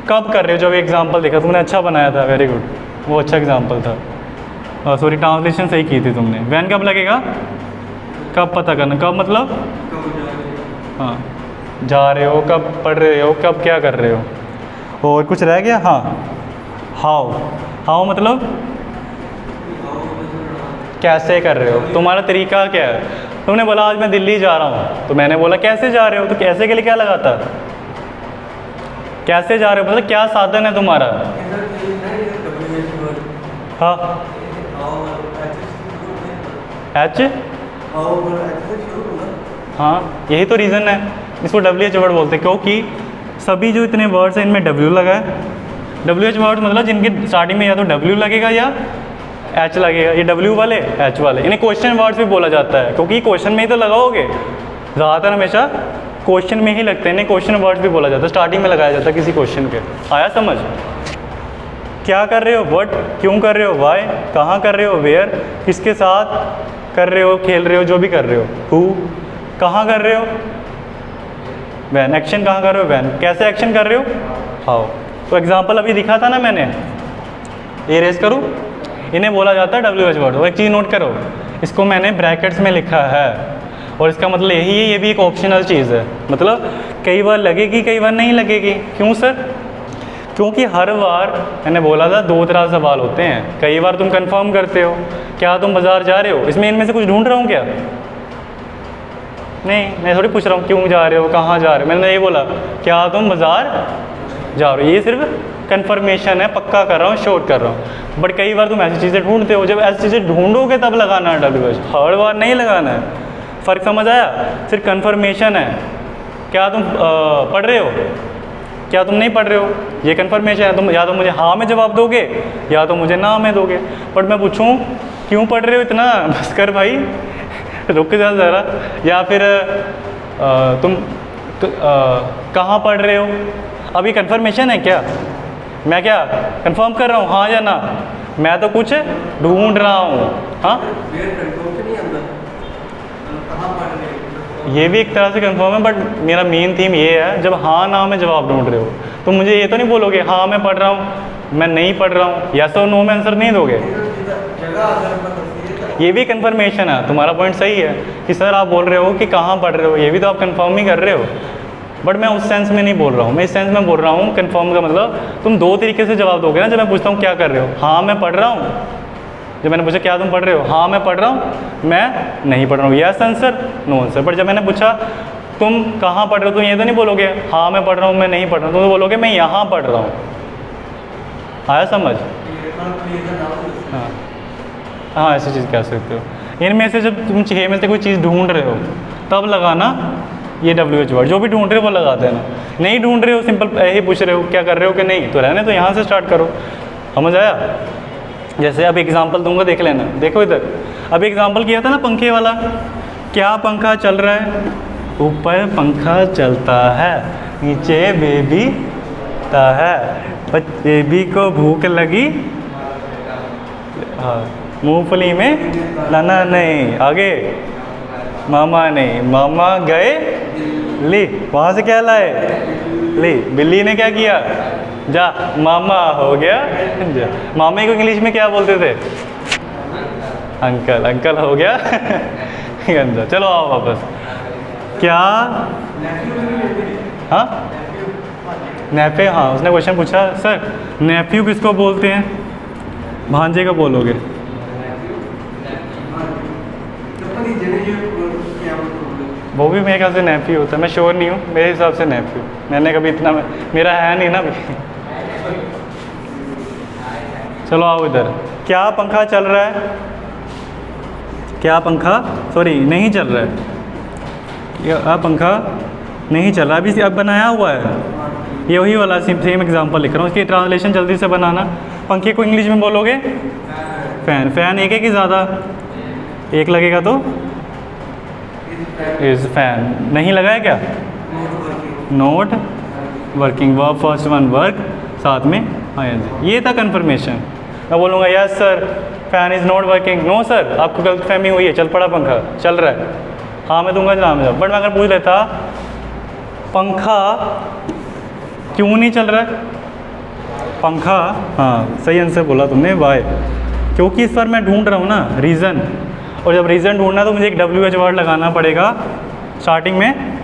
कब कर रहे हो। जब एग्जाम्पल देखा तुमने, अच्छा बनाया था, वेरी गुड, वो अच्छा एग्जाम्पल था। सॉरी, ट्रांसलेशन सही की थी तुमने। व्हेन कब लगेगा? कब पता करना, कब मतलब हाँ, जा रहे हो, कब पढ़ रहे हो, कब क्या कर रहे हो। और कुछ रह गया? हाँ, हाउ मतलब कैसे कर रहे हो, तुम्हारा तरीका क्या है। तुमने बोला आज मैं दिल्ली जा रहा हूँ, तो मैंने बोला कैसे जा रहे हो, तो कैसे के लिए क्या लगाता? कैसे जा रहे हो मतलब क्या साधन है तुम्हारा। हाँ, एच, हाँ, यही तो रीज़न है, इसको WH वर्ड बोलते हैं, क्योंकि सभी जो इतने वर्ड्स हैं इनमें W लगा है। WH वर्ड मतलब जिनके स्टार्टिंग में या तो W लगेगा या H लगेगा। ये W वाले, H वाले, इन्हें क्वेश्चन वर्ड्स भी बोला जाता है, क्योंकि क्वेश्चन में ही तो लगाओगे। ज़्यादातर हमेशा क्वेश्चन में ही लगते हैं, इन्हें क्वेश्चन वर्ड्स भी बोला जाता है, स्टार्टिंग में लगाया जाता है किसी क्वेश्चन के। आया समझ? क्या कर रहे हो, व्हाट, क्यों कर रहे हो, व्हाई, कहाँ कर रहे हो, वेयर, किसके साथ कर रहे हो, खेल रहे हो, जो भी कर रहे हो, हु, कहाँ कर रहे हो, व्हेन, एक्शन कहाँ कर रहे हो, व्हेन, कैसे एक्शन कर रहे हो, हाउ। तो एग्जांपल अभी दिखा था ना मैंने, ये रेस करूँ, इन्हें बोला जाता है WH वर्ड। और एक चीज़ नोट करो, इसको मैंने ब्रैकेट्स में लिखा है, और इसका मतलब यही है, ये भी एक ऑप्शनल चीज़ है। मतलब कई बार लगेगी, कई बार नहीं लगेगी। क्यों सर? क्योंकि हर बार मैंने बोला था दो तरह से सवाल होते हैं। कई बार तुम कंफर्म करते हो, क्या तुम बाज़ार जा रहे हो, इसमें इनमें से कुछ ढूंढ रहा हूँ क्या? नहीं, मैं थोड़ी पूछ रहा हूँ क्यों जा रहे हो, कहाँ जा रहे हो। मैंने ये बोला क्या तुम बाज़ार जा रहे हो, ये सिर्फ कंफर्मेशन है, पक्का कर रहा हूँ, श्योर कर रहा हूँ। बट कई बार तुम ऐसी चीज़ें ढूंढते हो, जब ऐसी चीज़ें ढूंढोगे तब लगाना है WH, हर बार नहीं लगाना है। फ़र्क समझ आया? सिर्फ कंफर्मेशन है, क्या तुम पढ़ रहे हो, क्या तुम नहीं पढ़ रहे हो, ये कंफर्मेशन है। तुम या तो मुझे हाँ में जवाब दोगे या तो मुझे ना में दोगे। बट मैं पूछूं क्यों पढ़ रहे हो इतना, बस कर भाई, रुक जा ज़रा। या फिर तुम कहाँ पढ़ रहे हो, अभी कंफर्मेशन है क्या, मैं क्या कंफर्म कर रहा हूँ हाँ या ना, मैं तो कुछ ढूंढ रहा हूँ। हाँ, ये भी एक तरह से कंफर्म है, बट मेरा मेन थीम ये है, जब हाँ ना में जवाब ढूंढ रहे हो तो मुझे ये तो नहीं बोलोगे हाँ मैं पढ़ रहा हूँ, मैं नहीं पढ़ रहा हूँ, यस और नो में आंसर नहीं दोगे। ये भी कंफर्मेशन है, तुम्हारा पॉइंट सही है कि सर आप बोल रहे हो कि कहाँ पढ़ रहे हो, ये भी तो आप कंफर्म ही कर रहे हो। बट मैं उस सेंस में नहीं बोल रहा हूँ, मैं इस सेंस में बोल रहा हूँ कंफर्म का मतलब तुम दो तरीके से जवाब दोगे ना। जब मैं पूछता हूँ क्या कर रहे हो, हाँ मैं पढ़ रहा हूँ। जब मैंने पूछा क्या तुम पढ़ रहे हो, हाँ मैं पढ़ रहा हूँ, मैं नहीं पढ़ रहा हूँ, yes answer no answer. But जब मैंने पूछा तुम कहाँ पढ़ रहे हो, तुम ये तो नहीं बोलोगे हाँ मैं पढ़ रहा हूँ मैं नहीं पढ़ रहा हूँ, तुम तो बोलोगे मैं यहाँ पढ़ रहा हूँ। आया समझ? हाँ हाँ, ऐसी चीज़ कह सकते हो। इनमें से जब तुम 6 में से कोई चीज़ ढूंढ रहे हो तब लगाना ये WH वर्ड। जो भी ढूंढ रहे हो वो लगा देना, नहीं ढूंढ रहे हो सिंपल यही पूछ रहे हो क्या कर रहे हो कि नहीं, तो रहने तो यहाँ से स्टार्ट करो। समझ आया? जैसे अब एग्जाम्पल दूंगा, देख लेना। देखो इधर अभी एग्जाम्पल किया था ना पंखे वाला। क्या पंखा चल रहा है? ऊपर पंखा चलता है, नीचे बेबी ता है, बेबी को भूख लगी, हाँ मूंगफली में लाना नहीं, आगे मामा नहीं, मामा गए ली, वहाँ से क्या लाए ली, बिल्ली ने क्या किया जा, मामा हो गया जा। मामे को इंग्लिश में क्या बोलते थे? अंकल, अंकल हो गया गंजा। चलो आओ वापस। क्या? हाँ नेफे, हाँ उसने क्वेश्चन पूछा सर नेफ्यू किसको बोलते हैं? भांजे का बोलोगे। वो भी मेरे ख्याल से नेफ्यू होता है, मैं श्योर नहीं हूँ, मेरे हिसाब से नेफ्यू। मैंने कभी इतना, मेरा है नहीं ना अभी। चलो आओ इधर। क्या पंखा चल रहा है? क्या पंखा सॉरी नहीं चल रहा है, यह पंखा नहीं चल रहा अभी, अब बनाया हुआ है। ये वही वाला सेम एग्जांपल लिख रहा हूँ, इसकी ट्रांसलेशन जल्दी से बनाना। पंखे को इंग्लिश में बोलोगे फैन। फैन एक है कि ज़्यादा? एक लगेगा तो इज फैन। नहीं लगा है क्या? Not working, verb first one work, साथ में ing। ये था कंफर्मेशन। मैं बोलूँगा yes sir fan is not working, no sir आपको गलत फहमी हुई है, चल पड़ा पंखा चल रहा है, हाँ मैं दूंगा जनाब जब। बट मैं अगर पूछ लेता पंखा क्यों नहीं चल रहा है? पंखा, हाँ सही आंसर बोला तुमने, वाई, क्योंकि इस पर मैं ढूंढ रहा हूँ ना रीज़न, और जब रीज़न ढूंढना तो मुझे एक WH वर्ड लगाना पड़ेगा स्टार्टिंग में,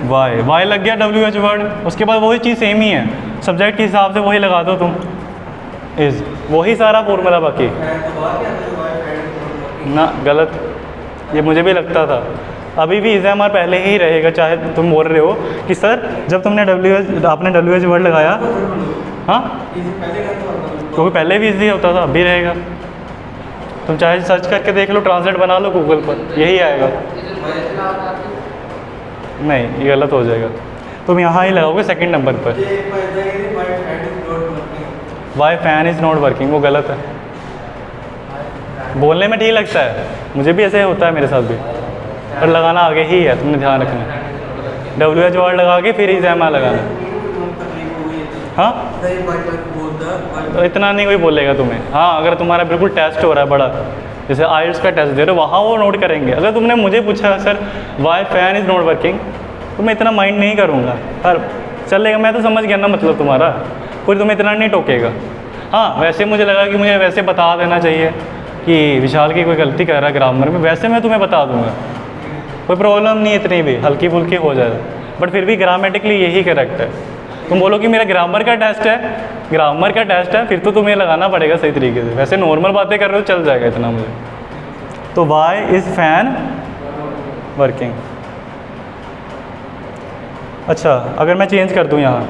वाई। वाई लग गया WH वर्ड, उसके बाद वही चीज़ सेम ही है, सब्जेक्ट के हिसाब से वही लगा दो तुम, इज़, वही सारा फॉर्मूला। बाकी ना गलत, ये मुझे भी लगता था। अभी भी इज़ पहले ही रहेगा, चाहे तुम बोल रहे हो कि सर जब तुमने आपने WH वर्ड लगाया, हाँ क्योंकि पहले भी इजी होता था, अब भी रहेगा। तुम चाहे सर्च करके देख लो, ट्रांसलेट बना लो गूगल पर, यही आएगा। नहीं ये गलत हो जाएगा, तुम यहाँ ही लगाओगे सेकंड नंबर पर। Why fan is not working, वो गलत है। बोलने में ठीक लगता है, मुझे भी ऐसे होता है मेरे साथ भी, पर लगाना आगे ही है, तुमने ध्यान रखना। WH वर्ड लगा के फिर इज़ लगाना। हाँ तो इतना नहीं कोई बोलेगा तुम्हें। हाँ अगर तुम्हारा बिल्कुल टेस्ट हो रहा है बड़ा, जैसे आइल्स का टेस्ट दे रहे हो, वहाँ वो नोट करेंगे। अगर तुमने मुझे पूछा sir why fan is not working, तो मैं इतना माइंड नहीं करूँगा, पर चलेगा, मैं तो समझ गया ना मतलब तुम्हारा, कोई तुम्हें इतना नहीं टोकेगा। हाँ वैसे मुझे लगा कि मुझे वैसे बता देना चाहिए कि विशाल की कोई गलती कर रहा है ग्रामर में, वैसे मैं तुम्हें बता दूँगा, कोई प्रॉब्लम नहीं, इतनी भी हल्की फुल्की हो जाए। बट फिर भी ग्रामेटिकली यही करेक्ट है। तुम बोलो कि मेरा ग्रामर का टेस्ट है, ग्रामर का टेस्ट है, फिर तो तुम्हें लगाना पड़ेगा सही तरीके से। वैसे नॉर्मल बातें कर रहे हो चल जाएगा इतना मुझे। तो वाई इज़ फैन वर्किंग। अच्छा अगर मैं चेंज कर दूँ यहाँ,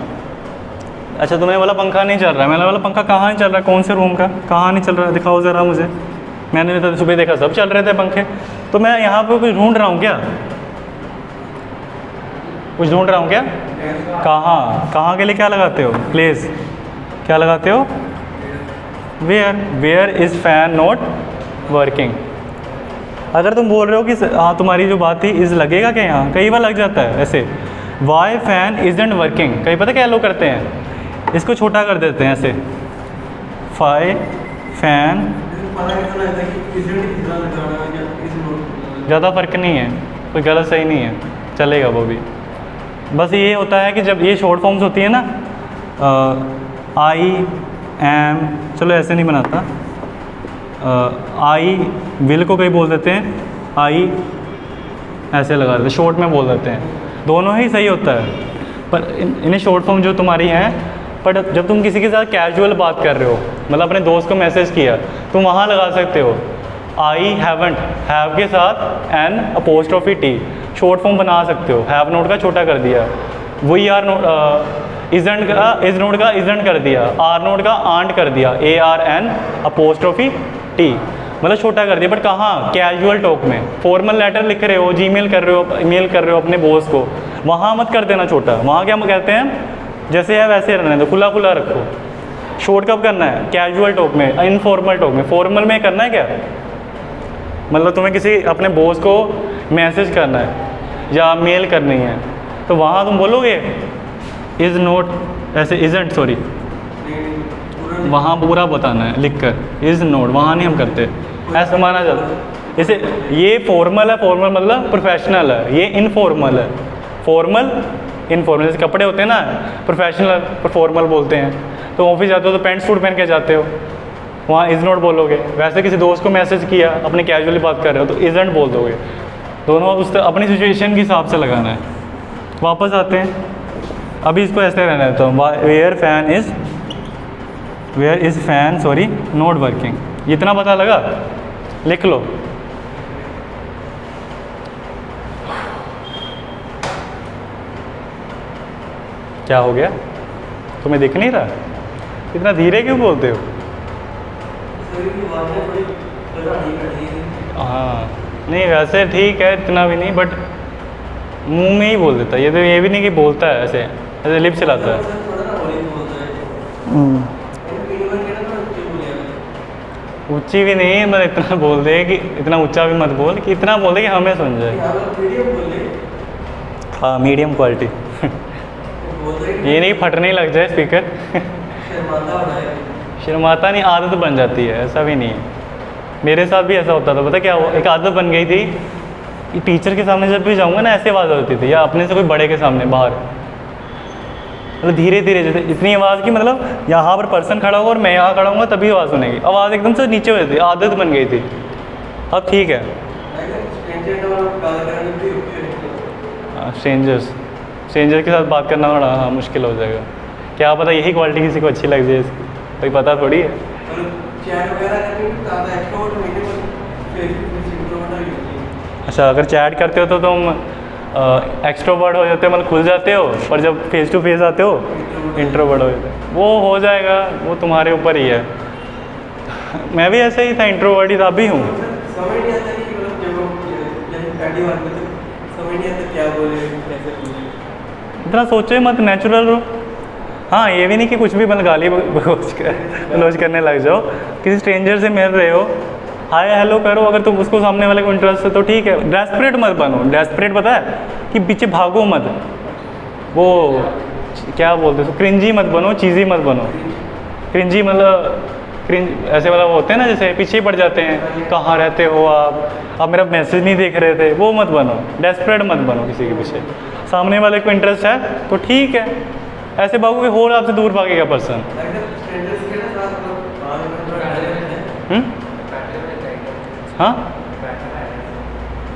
अच्छा तुमने बोला पंखा नहीं चल रहा है, मैंने बोला पंखा कहाँ नहीं चल रहा है, कौन से रूम का कहाँ नहीं चल रहा है, दिखाओ ज़रा मुझे। मैंने तो सुबह देखा सब चल रहे थे पंखे, तो मैं यहाँ पे कुछ ढूंढ रहा हूँ क्या? कुछ ढूंढ रहा हूँ क्या? कहाँ, कहाँ के लिए क्या लगाते हो? प्लेस, क्या लगाते हो? Where. Where is fan not working. अगर तुम बोल रहे हो कि हाँ तुम्हारी जो बात थी इज़ लगेगा क्या यहाँ, कई बार लग जाता है ऐसे। वाई फैन इज़न्ट वर्किंग, कई पता क्या लोग करते हैं, इसको छोटा कर देते हैं ऐसे, फाई फैन, ज़्यादा फ़र्क नहीं है, कोई गलत सही नहीं है, चलेगा वो भी। बस ये होता है कि जब ये शॉर्ट फॉर्म्स होती है ना, आई एम, चलो ऐसे नहीं बनाता, आई विल को कहीं बोल देते हैं आई ऐसे लगा देते हैं, शॉर्ट में बोल देते हैं, दोनों ही सही होता है। पर इन्हें शॉर्ट फॉर्म जो तुम्हारी हैं, बट जब तुम किसी के साथ कैजुअल बात कर रहे हो, मतलब अपने दोस्त को मैसेज किया, तुम वहाँ लगा सकते हो आई हैवंट, हैव के साथ an apostrophe T, short form बना सकते हो। हैव नोट का छोटा कर दिया, वी आर नोट, इजंट का इज नोट का इजंट कर दिया, आर नोट का आंट कर दिया, A R N apostrophe T, मतलब छोटा कर दिया। बट कहाँ? कैजुअल टॉक में। फॉर्मल लेटर लिख रहे हो, जीमेल कर रहे हो, ईमेल कर रहे हो अपने बॉस को, वहाँ मत कर देना छोटा। वहाँ क्या कहते हैं, जैसे है वैसे रहने दो, खुला खुला रखो। शॉर्ट कब करना है? कैजुअल टॉक में, इनफॉर्मल टॉक में। फॉर्मल में करना है क्या, मतलब तुम्हें किसी अपने बॉस को मैसेज करना है या मेल करनी है, तो वहाँ तुम बोलोगे इज़ नोट, ऐसे इजंट, सॉरी, वहाँ पूरा बताना है लिख कर, इज़ नोट, वहाँ नहीं हम करते, ऐसा माना जाता है। जैसे ये फॉर्मल है, फॉर्मल मतलब प्रोफेशनल है, ये इनफॉर्मल है, फॉर्मल इनफॉर्मल। जैसे कपड़े होते हैं ना, प्रोफेशनल फॉर्मल बोलते हैं, तो ऑफिस जाते हो तो पैंट सूट पहन के जाते हो, वहाँ इज़ नॉट बोलोगे। वैसे किसी दोस्त को मैसेज किया, अपने कैजुअली बात कर रहे हो, तो इज़ंट बोल दोगे। दोनों उस अपनी सिचुएशन के हिसाब से लगाना है। वापस आते हैं, अभी इसको ऐसे रहना देता हूँ, where is fan sorry not working. इतना पता लगा, लिख लो। क्या हो गया, तुम्हें दिख नहीं रहा? इतना धीरे क्यों बोलते हो? हाँ नहीं, वैसे ठीक है, इतना भी नहीं, बट मुंह में ही बोल देता है। ये तो ये भी नहीं कि बोलता है, ऐसे ऐसे लिप चलाता है। ऊंची भी नहीं, मतलब इतना बोल दे कि इतना ऊंचा भी मत बोल, कि इतना बोल दे कि हमें सुन जाए। हाँ मीडियम क्वालिटी। ये नहीं फटने लग जाए स्पीकर। शर्माता नहीं, आदत बन जाती है, ऐसा भी नहीं है। मेरे साथ भी ऐसा होता था, पता क्या हुआ, एक आदत बन गई थी कि टीचर के सामने जब भी जाऊँगा ना, ऐसे आवाज़ होती थी, या अपने से कोई बड़े के सामने बाहर, मतलब धीरे धीरे, जैसे इतनी आवाज़ की, मतलब यहाँ पर पर्सन खड़ा होगा और मैं यहाँ खड़ा हूँगा तभी आवाज़ सुनेगी, आवाज़ एकदम से नीचे हो जाती, आदत बन गई थी। अब ठीक है। स्ट्रेंजर के साथ बात करना थोड़ा हाँ मुश्किल हो जाएगा। क्या पता यही क्वालिटी किसी को अच्छी लग जाए, कोई पता थोड़ी है। अच्छा, अगर चैट करते हो तो तुम एक्सट्रोवर्ट हो जाते हो, मतलब खुल जाते हो, पर जब फेस टू फेस आते हो इंट्रोवर्ट हो जाते हो। वो हो जाएगा, वो तुम्हारे ऊपर ही है। मैं भी ऐसे ही था, इंट्रोवर्ट ही था, अभी हूँ। इतना सोचो ही मत, नेचुरल रहो। हाँ ये भी नहीं कि कुछ भी बन गाली गलौज करने लग जाओ। किसी स्ट्रेंजर से मिल रहे हो, हाय हेलो करो, अगर तुम उसको सामने वाले को इंटरेस्ट है तो ठीक है। डेस्परेट मत बनो। डेस्परेट पता है कि पीछे भागो मत, वो क्या बोलते हैं, क्रिंजी मत बनो, चीज़ी मत बनो। क्रिंजी मतलब क्रिंज ऐसे मतलब होते हैं ना, जैसे पीछे पड़ जाते हैं, कहाँ रहते हो आप मेरा मैसेज नहीं देख रहे थे, वो मत बनो। डेस्परेट मत बनो किसी के पीछे। सामने वाले को इंटरेस्ट है तो ठीक है, ऐसे भागोगे और आपसे दूर भागेगा पर्सन। हाँ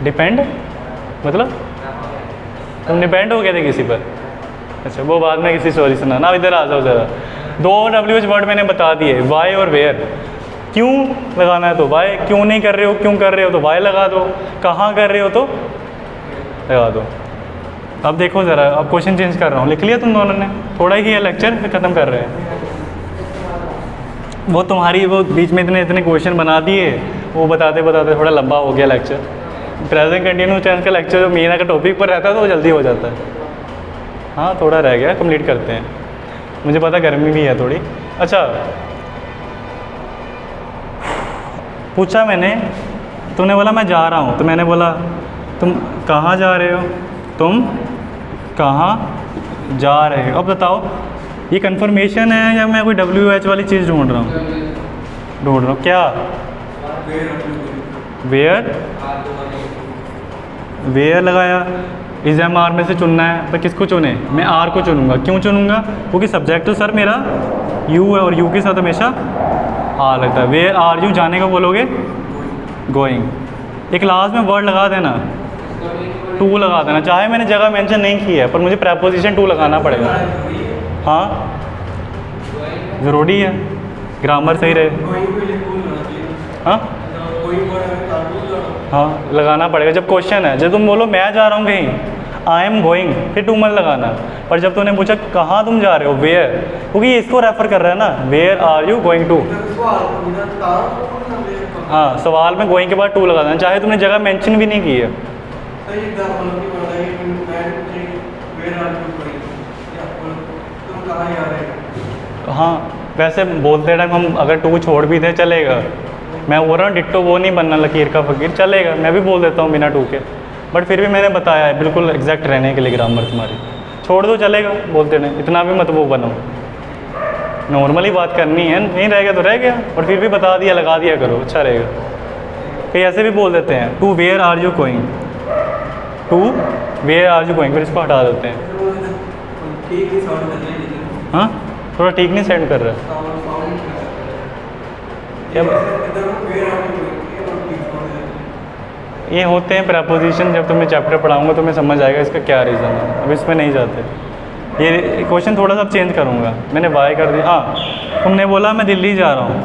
डिपेंड मतलब तुम डिपेंड हो गए थे किसी पर? अच्छा वो बाद में किसी स्टोरी सुना ना। इधर आ जाओ ज़रा। दो WH वर्ड मैंने बता दिए, वाई और वेयर। क्यों लगाना है तो वाई, क्यों नहीं कर रहे हो, क्यों कर रहे हो तो वाई लगा दो, कहाँ कर रहे हो तो लगा दो। अब देखो ज़रा, अब क्वेश्चन चेंज कर रहा हूँ। लिख लिया तुम दोनों ने? थोड़ा ही है लेक्चर, फिर ख़त्म कर रहे हैं। वो तुम्हारी वो बीच में इतने इतने क्वेश्चन बना दिए, वो बताते बताते थोड़ा लंबा हो गया लेक्चर। प्रेजेंट कंटिन्यूस टेंस का लेक्चर जो मेन अगर टॉपिक पर रहता है तो वो जल्दी हो जाता है। हाँ थोड़ा रह गया, कंप्लीट करते हैं। मुझे पता गर्मी भी है थोड़ी। अच्छा पूछा मैंने, तूने बोला मैं जा रहा हूँ, तो मैंने बोला तुम कहाँ जा रहे हो, तुम कहाँ जा रहे हो। अब बताओ ये कन्फर्मेशन है या मैं कोई WH वाली चीज़ ढूंढ रहा हूँ? क्या? वेयर लगाया। इज़ एम आर में से चुनना है, पर किसको चुने? मैं आर को चुनूंगा। क्यों चुनूंगा? क्योंकि सब्जेक्ट तो सर मेरा यू है और यू के साथ हमेशा आर लगता है। वेयर आर यू जाने को बोलोगे गोइंग। एक लास्ट में वर्ड लगा देना, टू लगा देना, चाहे मैंने जगह मेंशन नहीं की है पर मुझे प्रेपोजिशन टू लगाना पड़ेगा। हाँ ज़रूरी है, ग्रामर सही रहे। हाँ हाँ लगाना पड़ेगा जब क्वेश्चन है। जब तुम बोलो मैं जा रहा हूँ कहीं, आई एम गोइंग, फिर टू मत लगाना। पर जब तुमने पूछा कहाँ तुम जा रहे हो, वेयर, क्योंकि ये इसको रेफर कर रहा है ना, where are you going to. हाँ सवाल में गोइंग के बाद टू लगा देना, चाहे तुमने जगह मेंशन भी नहीं की है। हाँ वैसे बोलते टाइम हम अगर टू छोड़ भी दें चलेगा। मैं बोल रहा हूँ डिट्टो वो नहीं बनना लकीर का फ़कीर, चलेगा, मैं भी बोल देता हूँ बिना टू के। बट फिर भी मैंने बताया है बिल्कुल एग्जैक्ट रहने के लिए ग्रामर तुम्हारी। छोड़ दो चलेगा, बोलते नहीं, इतना भी मत वो बनो। नॉर्मली बात करनी है, नहीं रहेगा तो रह गया, और फिर भी बता दिया, लगा दिया करो, अच्छा रहेगा। कई ऐसे भी बोल देते हैं to where are you going, to where are you going, फिर इसको हटा देते हैं। हाँ थोड़ा ठीक नहीं सेंड कर रहा ये होते हैं प्रपोजिशन। जब तुम्हें चैप्टर पढ़ाऊंगा तो मैं समझ आएगा इसका क्या रीज़न है, अब इसमें नहीं जाते। ये क्वेश्चन थोड़ा सा चेंज करूँगा, मैंने वाई कर दिया। हाँ तुमने बोला मैं दिल्ली जा रहा हूँ,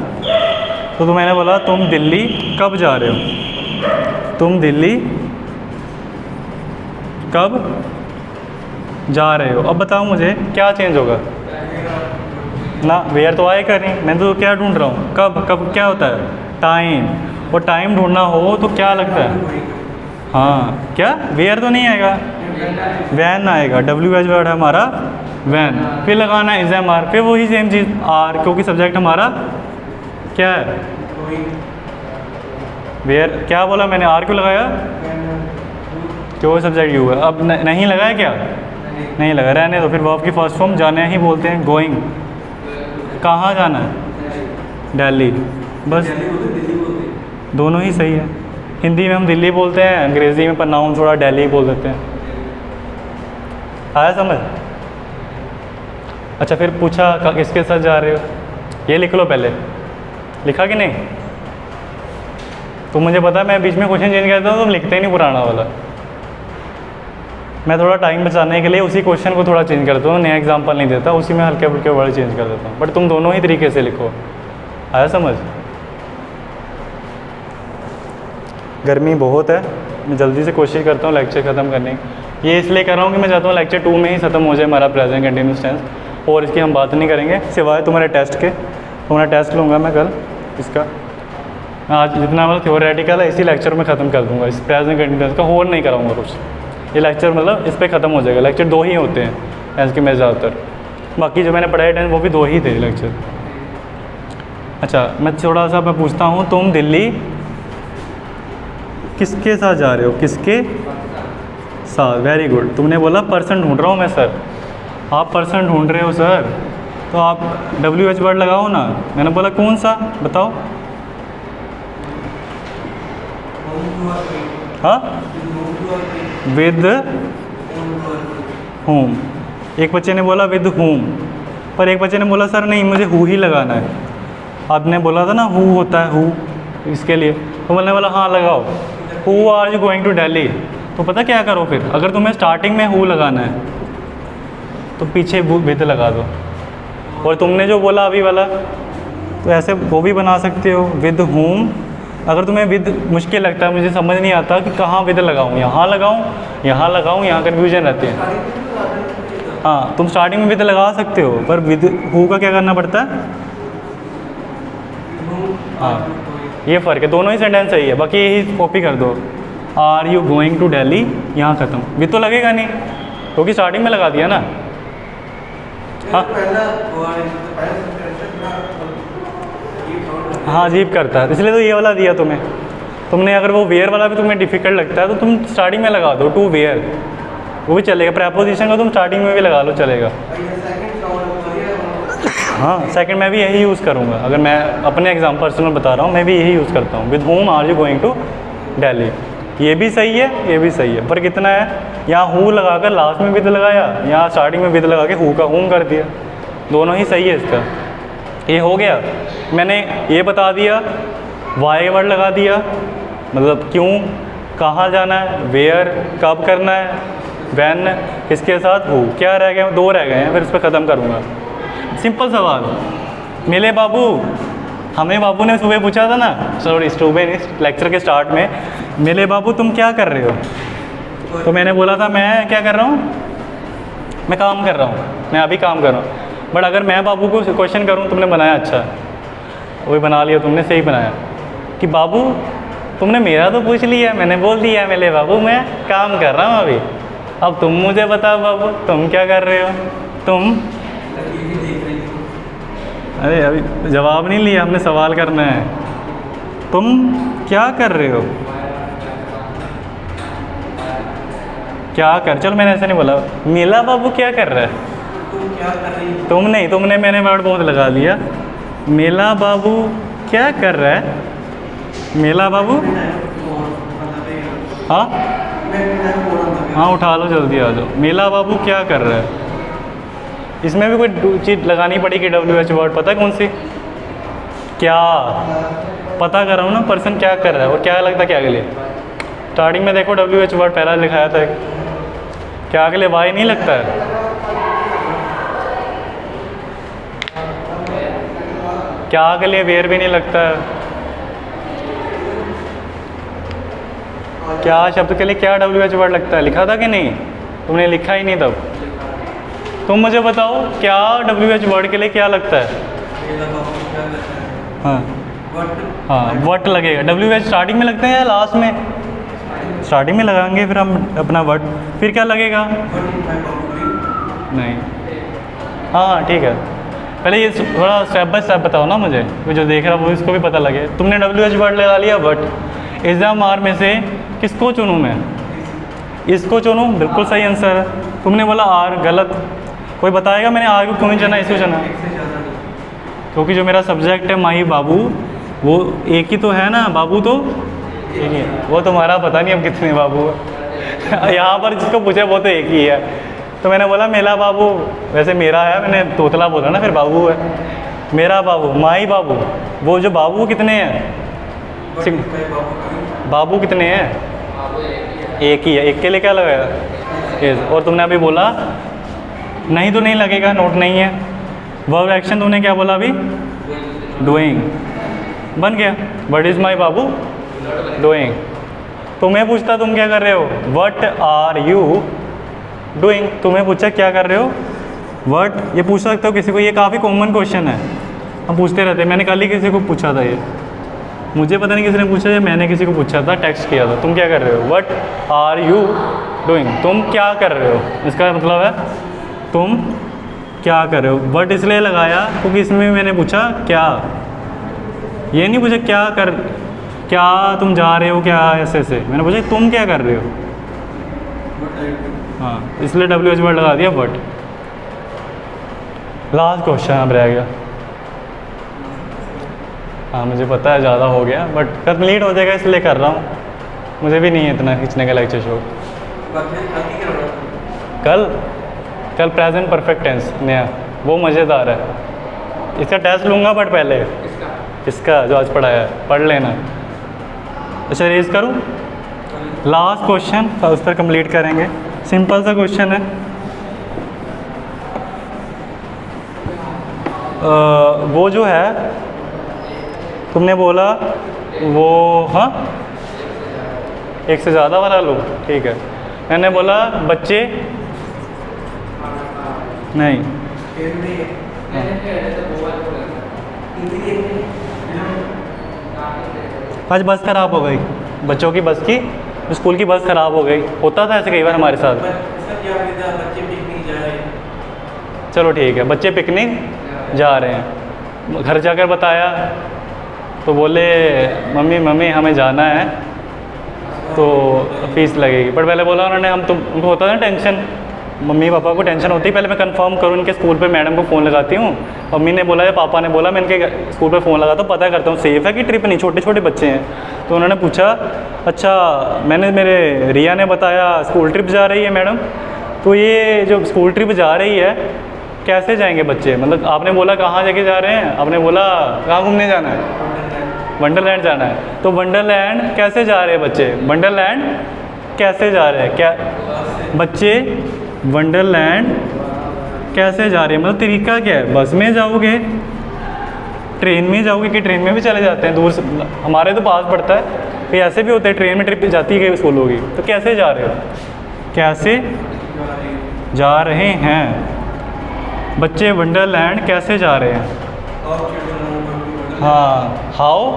तो मैंने बोला तुम दिल्ली कब जा रहे हो, तुम दिल्ली कब जा रहे हो। अब बताओ मुझे क्या चेंज होगा ना, वेयर तो आए कर नहीं, मैं तो क्या ढूंढ रहा हूँ, कब, कब क्या होता है टाइम, और टाइम ढूंढना हो तो क्या लगता है, हाँ क्या वेयर तो नहीं आएगा, वैन आएगा, डब्ल्यू एच वर्ड है हमारा वैन, फिर लगाना इज एम आर, फिर वही सेम चीज़ आर, क्योंकि सब्जेक्ट हमारा क्या है वेयर। क्या बोला मैंने, आर क्यों लगाया, क्यों सब्जेक्ट यू है। अब नहीं लगाया क्या, नहीं लगा, रहने दो। फिर वर्ब की फर्स्ट फॉर्म जाने ही बोलते हैं, गोइंग। कहाँ जाना है, दिल्ली, बस दोनों ही सही है। हिंदी में हम दिल्ली बोलते हैं, अंग्रेज़ी में नाउन थोड़ा दिल्ली बोल देते हैं। आया समझ। अच्छा फिर पूछा किसके साथ जा रहे हो, ये लिख लो पहले, लिखा कि नहीं। तो मुझे पता है मैं बीच में क्वेश्चन चेंज करता हूँ, तुम लिखते ही नहीं पुराना वाला। मैं थोड़ा टाइम बचाने के लिए उसी क्वेश्चन को थोड़ा चेंज करता हूँ, नया एग्जाम्पल नहीं देता, उसी में हल्के फुल्के वर्ड चेंज कर देता हूँ। बट तुम दोनों ही तरीके से लिखो। आया समझ। गर्मी बहुत है, मैं जल्दी से कोशिश करता हूँ लेक्चर ख़त्म करने की। ये इसलिए कर रहा हूँ कि मैं चाहता हूँ लेक्चर 2 में ही ख़त्म हो जाए हमारा प्रेजेंट कंटिन्यूस टेंस, और इसकी हम बात नहीं करेंगे सिवाय तुम्हारे टेस्ट के। तुम्हारा टेस्ट लूँगा मैं कल इसका, आज जितना मतलब थ्योरेटिकल है इसी लेक्चर में ख़त्म कर दूँगा। इस प्रेजेंट कंटिन्यूस का और नहीं कराऊँगा कुछ, ये लेक्चर मतलब इस पर ख़त्म हो जाएगा। लेक्चर 2 ही होते हैं टेंस के में ज़्यादातर, बाकी जो मैंने पढ़ाए टेंस वो भी 2 ही थे लेक्चर। अच्छा मैं थोड़ा सा मैं पूछता हूँ, तुम दिल्ली किसके साथ जा रहे हो, किसके साथ, वेरी गुड। तुमने बोला पर्सन ढूंढ रहा हूँ मैं सर, आप पर्सन ढूंढ रहे हो सर, तो आप डब्ल्यू एच वर्ड लगाओ ना। मैंने बोला कौन सा बताओ, हाँ विद होम। एक बच्चे ने बोला विद होम, पर एक बच्चे ने बोला सर नहीं मुझे हु ही लगाना है। आपने बोला था ना हु होता है हु इसके लिए, तो मैंने बोला हाँ लगाओ, who are you going to Delhi. तो पता क्या करो फिर, अगर तुम्हें स्टार्टिंग में हु लगाना है तो पीछे विद लगा दो। और तुमने जो बोला अभी वाला, तो ऐसे वो भी बना सकते हो विद होम। अगर तुम्हें विद मुश्किल लगता है, मुझे समझ नहीं आता कि कहाँ विद लगाऊँ, यहाँ लगाऊँ, यहाँ लगाऊँ, यहाँ कन्फ्यूजन रहती है। हाँ तुम स्टार्टिंग में विद लगा सकते हो, पर विद हु का क्या करना पड़ता है। हाँ ये फ़र्क है, दोनों ही सेंटेंस सही है, बाकी यही कॉपी कर दो। Are you going to Delhi, यहाँ ख़त्म, विद तो लगेगा नहीं क्योंकि स्टार्टिंग में लगा दिया ना। हाँ अजीब करता है, इसलिए तो ये वाला दिया तुम्हें। तुमने अगर वो वेयर वाला भी तुम्हें डिफ़िकल्ट लगता है तो तुम स्टार्टिंग में लगा दो टू वेयर, वो भी चलेगा। प्रेपोजिशन को तुम स्टार्टिंग में भी लगा लो, चलेगा। हाँ सेकंड मैं भी यही यूज़ करूँगा, अगर मैं अपने एग्जाम पर्सनल बता रहा हूँ, मैं भी यही यूज़ करता हूँ। With home are you going to Delhi, ये भी सही है ये भी सही है, पर कितना है, यहाँ हु लगाकर लास्ट में विद लगाया, यहाँ स्टार्टिंग में विद लगा के हु का होम कर दिया, दोनों ही सही है इसका। ये हो गया। मैंने ये बता दिया, वाई वर्ड लगा दिया, मतलब क्यों, कहाँ जाना है, वेयर, कब करना है, वैन, किसके साथ, हु। क्या रह गए, 2 रह गए हैं, फिर इस पर ख़त्म करूँगा। सिंपल सवाल। मिले बाबू, हमें बाबू ने सुबह पूछा था ना, सॉरी सुबह नहीं, लेक्चर के स्टार्ट में, मिले बाबू तुम क्या कर रहे हो, तो मैंने बोला था मैं क्या कर रहा हूँ, मैं काम कर रहा हूँ, मैं अभी काम कर रहा हूँ। बट अगर मैं बाबू को क्वेश्चन करूँ, तुमने बनाया अच्छा, वही बना लिया तुमने, सही बनाया, कि बाबू तुमने मेरा तो पूछ लिया, मैंने बोल दिया मिले बाबू मैं काम कर रहा हूँ अभी, अब तुम मुझे बताओ बाबू तुम क्या कर रहे हो। तुम, अरे अभी जवाब नहीं लिया, हमने सवाल करना है। तुम क्या कर रहे हो, क्या कर, चलो मैंने ऐसे नहीं बोला, मिला बाबू क्या कर रहा है, तुम क्या कर रही हो? तुम नहीं, तुमने, मैंने वर्ड बहुत लगा दिया। मेला बाबू क्या कर रहा है, मेला बाबू, हाँ हाँ उठा लो जल्दी आ जाओ। मेला बाबू क्या कर रहा है, इसमें भी कोई चीज़ लगानी पड़ेगी, WH वर्ड, पता है कौन सी, क्या, पता कर रहा हूँ ना पर्सन क्या कर रहा है और क्या लगता है क्या के लिए। स्टार्टिंग में देखो WH वर्ड पहला लिखाया था, क्या के लिए वाई नहीं लगता है, क्या के लिए वेयर भी नहीं लगता है, क्या शब्द के लिए क्या WH वर्ड लगता है, लिखा था कि नहीं, तुमने लिखा ही नहीं तब। तुम मुझे बताओ क्या WH वर्ड के लिए क्या लगता है, हाँ हाँ वट लगेगा। WH स्टार्टिंग में लगते हैं या लास्ट में, स्टार्टिंग में लगाएंगे फिर हम अपना वट, फिर क्या लगेगा, नहीं, हाँ ठीक है, पहले ये थोड़ा स्टेप बाय स्टेप बताओ ना मुझे, जो देख रहा वो इसको भी पता लगे। तुमने WH वर्ड लगा लिया वट, एग्जाम आर में से किसको चुनूँ मैं, इसको चुनूँ, बिल्कुल सही आंसर है। तुमने बोला आर, गलत, कोई बताएगा मैंने आर को क्यों नहीं चुना, इसको चुना, क्योंकि जो मेरा सब्जेक्ट है माही बाबू, वो एक ही तो है ना, बाबू तो एक ही है, वो तुम्हारा पता नहीं अब कितने बाबू है यहाँ पर जिसको पूछे वो तो एक ही है, तो मैंने बोला मेला बाबू, वैसे मेरा है, मैंने तोतला बोला ना, फिर बाबू है, मेरा बाबू, माही बाबू, वो जो बाबू कितने हैं, बाबू कितने हैं, एक ही है, एक के लिए क्या लगाया, और तुमने अभी बोला नहीं तो नहीं लगेगा, नोट नहीं है। वर्ब एक्शन तुमने क्या बोला अभी, डूइंग, बन गया, what is my Babu doing. तुम्हें पूछता तुम क्या कर रहे हो, व्हाट आर यू डूइंग, तुम्हें पूछा क्या कर रहे हो, व्हाट, ये पूछ सकते हो किसी को, ये काफ़ी कॉमन क्वेश्चन है, हम पूछते रहते हैं। मैंने कल ही किसी को पूछा था, ये मुझे पता नहीं किसी ने पूछा या मैंने किसी को पूछा था, टेक्स्ट किया था, तुम क्या कर रहे हो, व्हाट आर यू डूइंग, तुम क्या कर रहे हो, इसका मतलब है तुम क्या कर रहे हो। व्हाट इसलिए लगाया क्योंकि इसमें मैंने पूछा क्या, ये नहीं पूछा क्या तुम जा रहे हो, क्या ऐसे ऐसे, मैंने पूछा तुम क्या कर रहे हो, हाँ इसलिए WH वर्ड लगा दिया बट। लास्ट क्वेश्चन अब रह गया, हाँ मुझे पता है ज़्यादा हो गया बट कंप्लीट हो जाएगा इसलिए कर रहा हूँ, मुझे भी नहीं है इतना खींचने का लेक्चर शो। कल प्रेजेंट परफेक्ट टेंस नया, वो मज़ेदार है, इसका टेस्ट लूँगा बट पहले इसका जो आज पढ़ाया है पढ़ लेना। अच्छा रेज करूँ, लास्ट क्वेश्चन तो उस पर कंप्लीट करेंगे, सिंपल सा क्वेश्चन है। वो जो है तुमने बोला वो, हाँ एक से ज़्यादा वाला लो, ठीक है। मैंने बोला बच्चे नहीं, आज बस ख़राब हो गई, बच्चों की बस की, स्कूल की बस ख़राब हो गई, होता था ऐसे कई बार हमारे साथ। चलो ठीक है, बच्चे पिकनिक जा रहे हैं, घर जाकर बताया तो बोले मम्मी हमें जाना है तो फीस लगेगी। पर पहले बोला उन्होंने, हम तुम उनको होता है ना टेंशन, मम्मी पापा को टेंशन होती है, पहले मैं कंफर्म करूँ इनके स्कूल पे, मैडम को फ़ोन लगाती हूँ, मम्मी ने बोला या पापा ने बोला, मैं इनके स्कूल पे फ़ोन लगाता हूँ, पता करता हूँ सेफ़ है कि ट्रिप नहीं, छोटे छोटे बच्चे हैं। तो उन्होंने पूछा अच्छा, मेरे रिया ने बताया स्कूल ट्रिप जा रही है मैडम, तो ये जो स्कूल ट्रिप जा रही है कैसे जाएंगे बच्चे, मतलब आपने बोला कहाँ जाके जा रहे हैं, आपने बोला कहाँ घूमने जाना है, वंडरलैंड जाना है, तो वंडरलैंड कैसे जा रहे हैं बच्चे, वंडरलैंड कैसे जा रहे हैं, क्या बच्चे वंडरलैंड कैसे जा रहे हैं, मतलब तरीका क्या है, बस में जाओगे, ट्रेन में जाओगे, कि ट्रेन में भी चले जाते हैं दूर से, हमारे तो पास पड़ता है, कहीं ऐसे भी होते हैं ट्रेन में ट्रिप जाती है कहीं स्कूल होगी, तो कैसे जा रहे हो, कैसे जा रहे हैं बच्चे वंडरलैंड कैसे जा रहे हैं, हाँ हाउ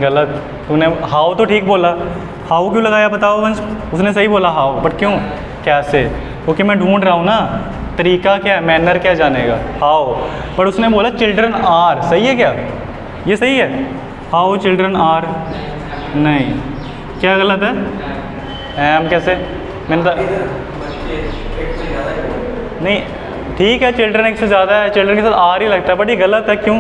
गलत, तूने हाउ तो ठीक बोला, हाउ क्यों लगाया बताओ वंश, उसने सही बोला हाउ, बट क्यों कैसे, क्योंकि मैं ढूंढ रहा हूँ ना तरीका क्या है, मैनर क्या जाने का, हाउ, पर उसने बोला चिल्ड्रन आर, सही है क्या, ये सही है, हाउ चिल्ड्रन आर, नहीं क्या गलत है, एम कैसे, मैंने नहीं ठीक है, चिल्ड्रन एक से ज़्यादा है, चिल्ड्रन के साथ आर ही लगता है, बट ये गलत है, क्यों,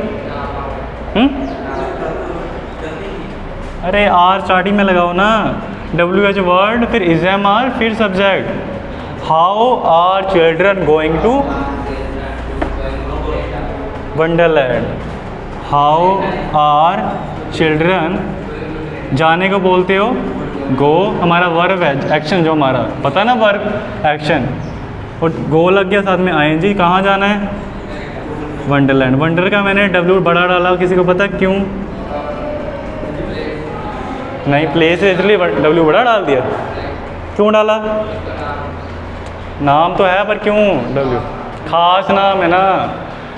अरे आर स्टार्टिंग में लगाओ ना, WH वर्ड फिर इज एम आर फिर subject, how are children going to Wonderland, how are children, जाने को बोलते हो गो, हमारा वर्ब है, एक्शन जो हमारा पता है ना, वर्ब एक्शन, और गो लग गया साथ में ING, कहाँ जाना है वंडरलैंड, वंडर का मैंने W बड़ा डाला, किसी को पता क्यों, नहीं प्लेस है इसलिए W बड़ा डाल दिया, क्यों डाला, नाम तो है पर क्यों W, खास नाम है ना,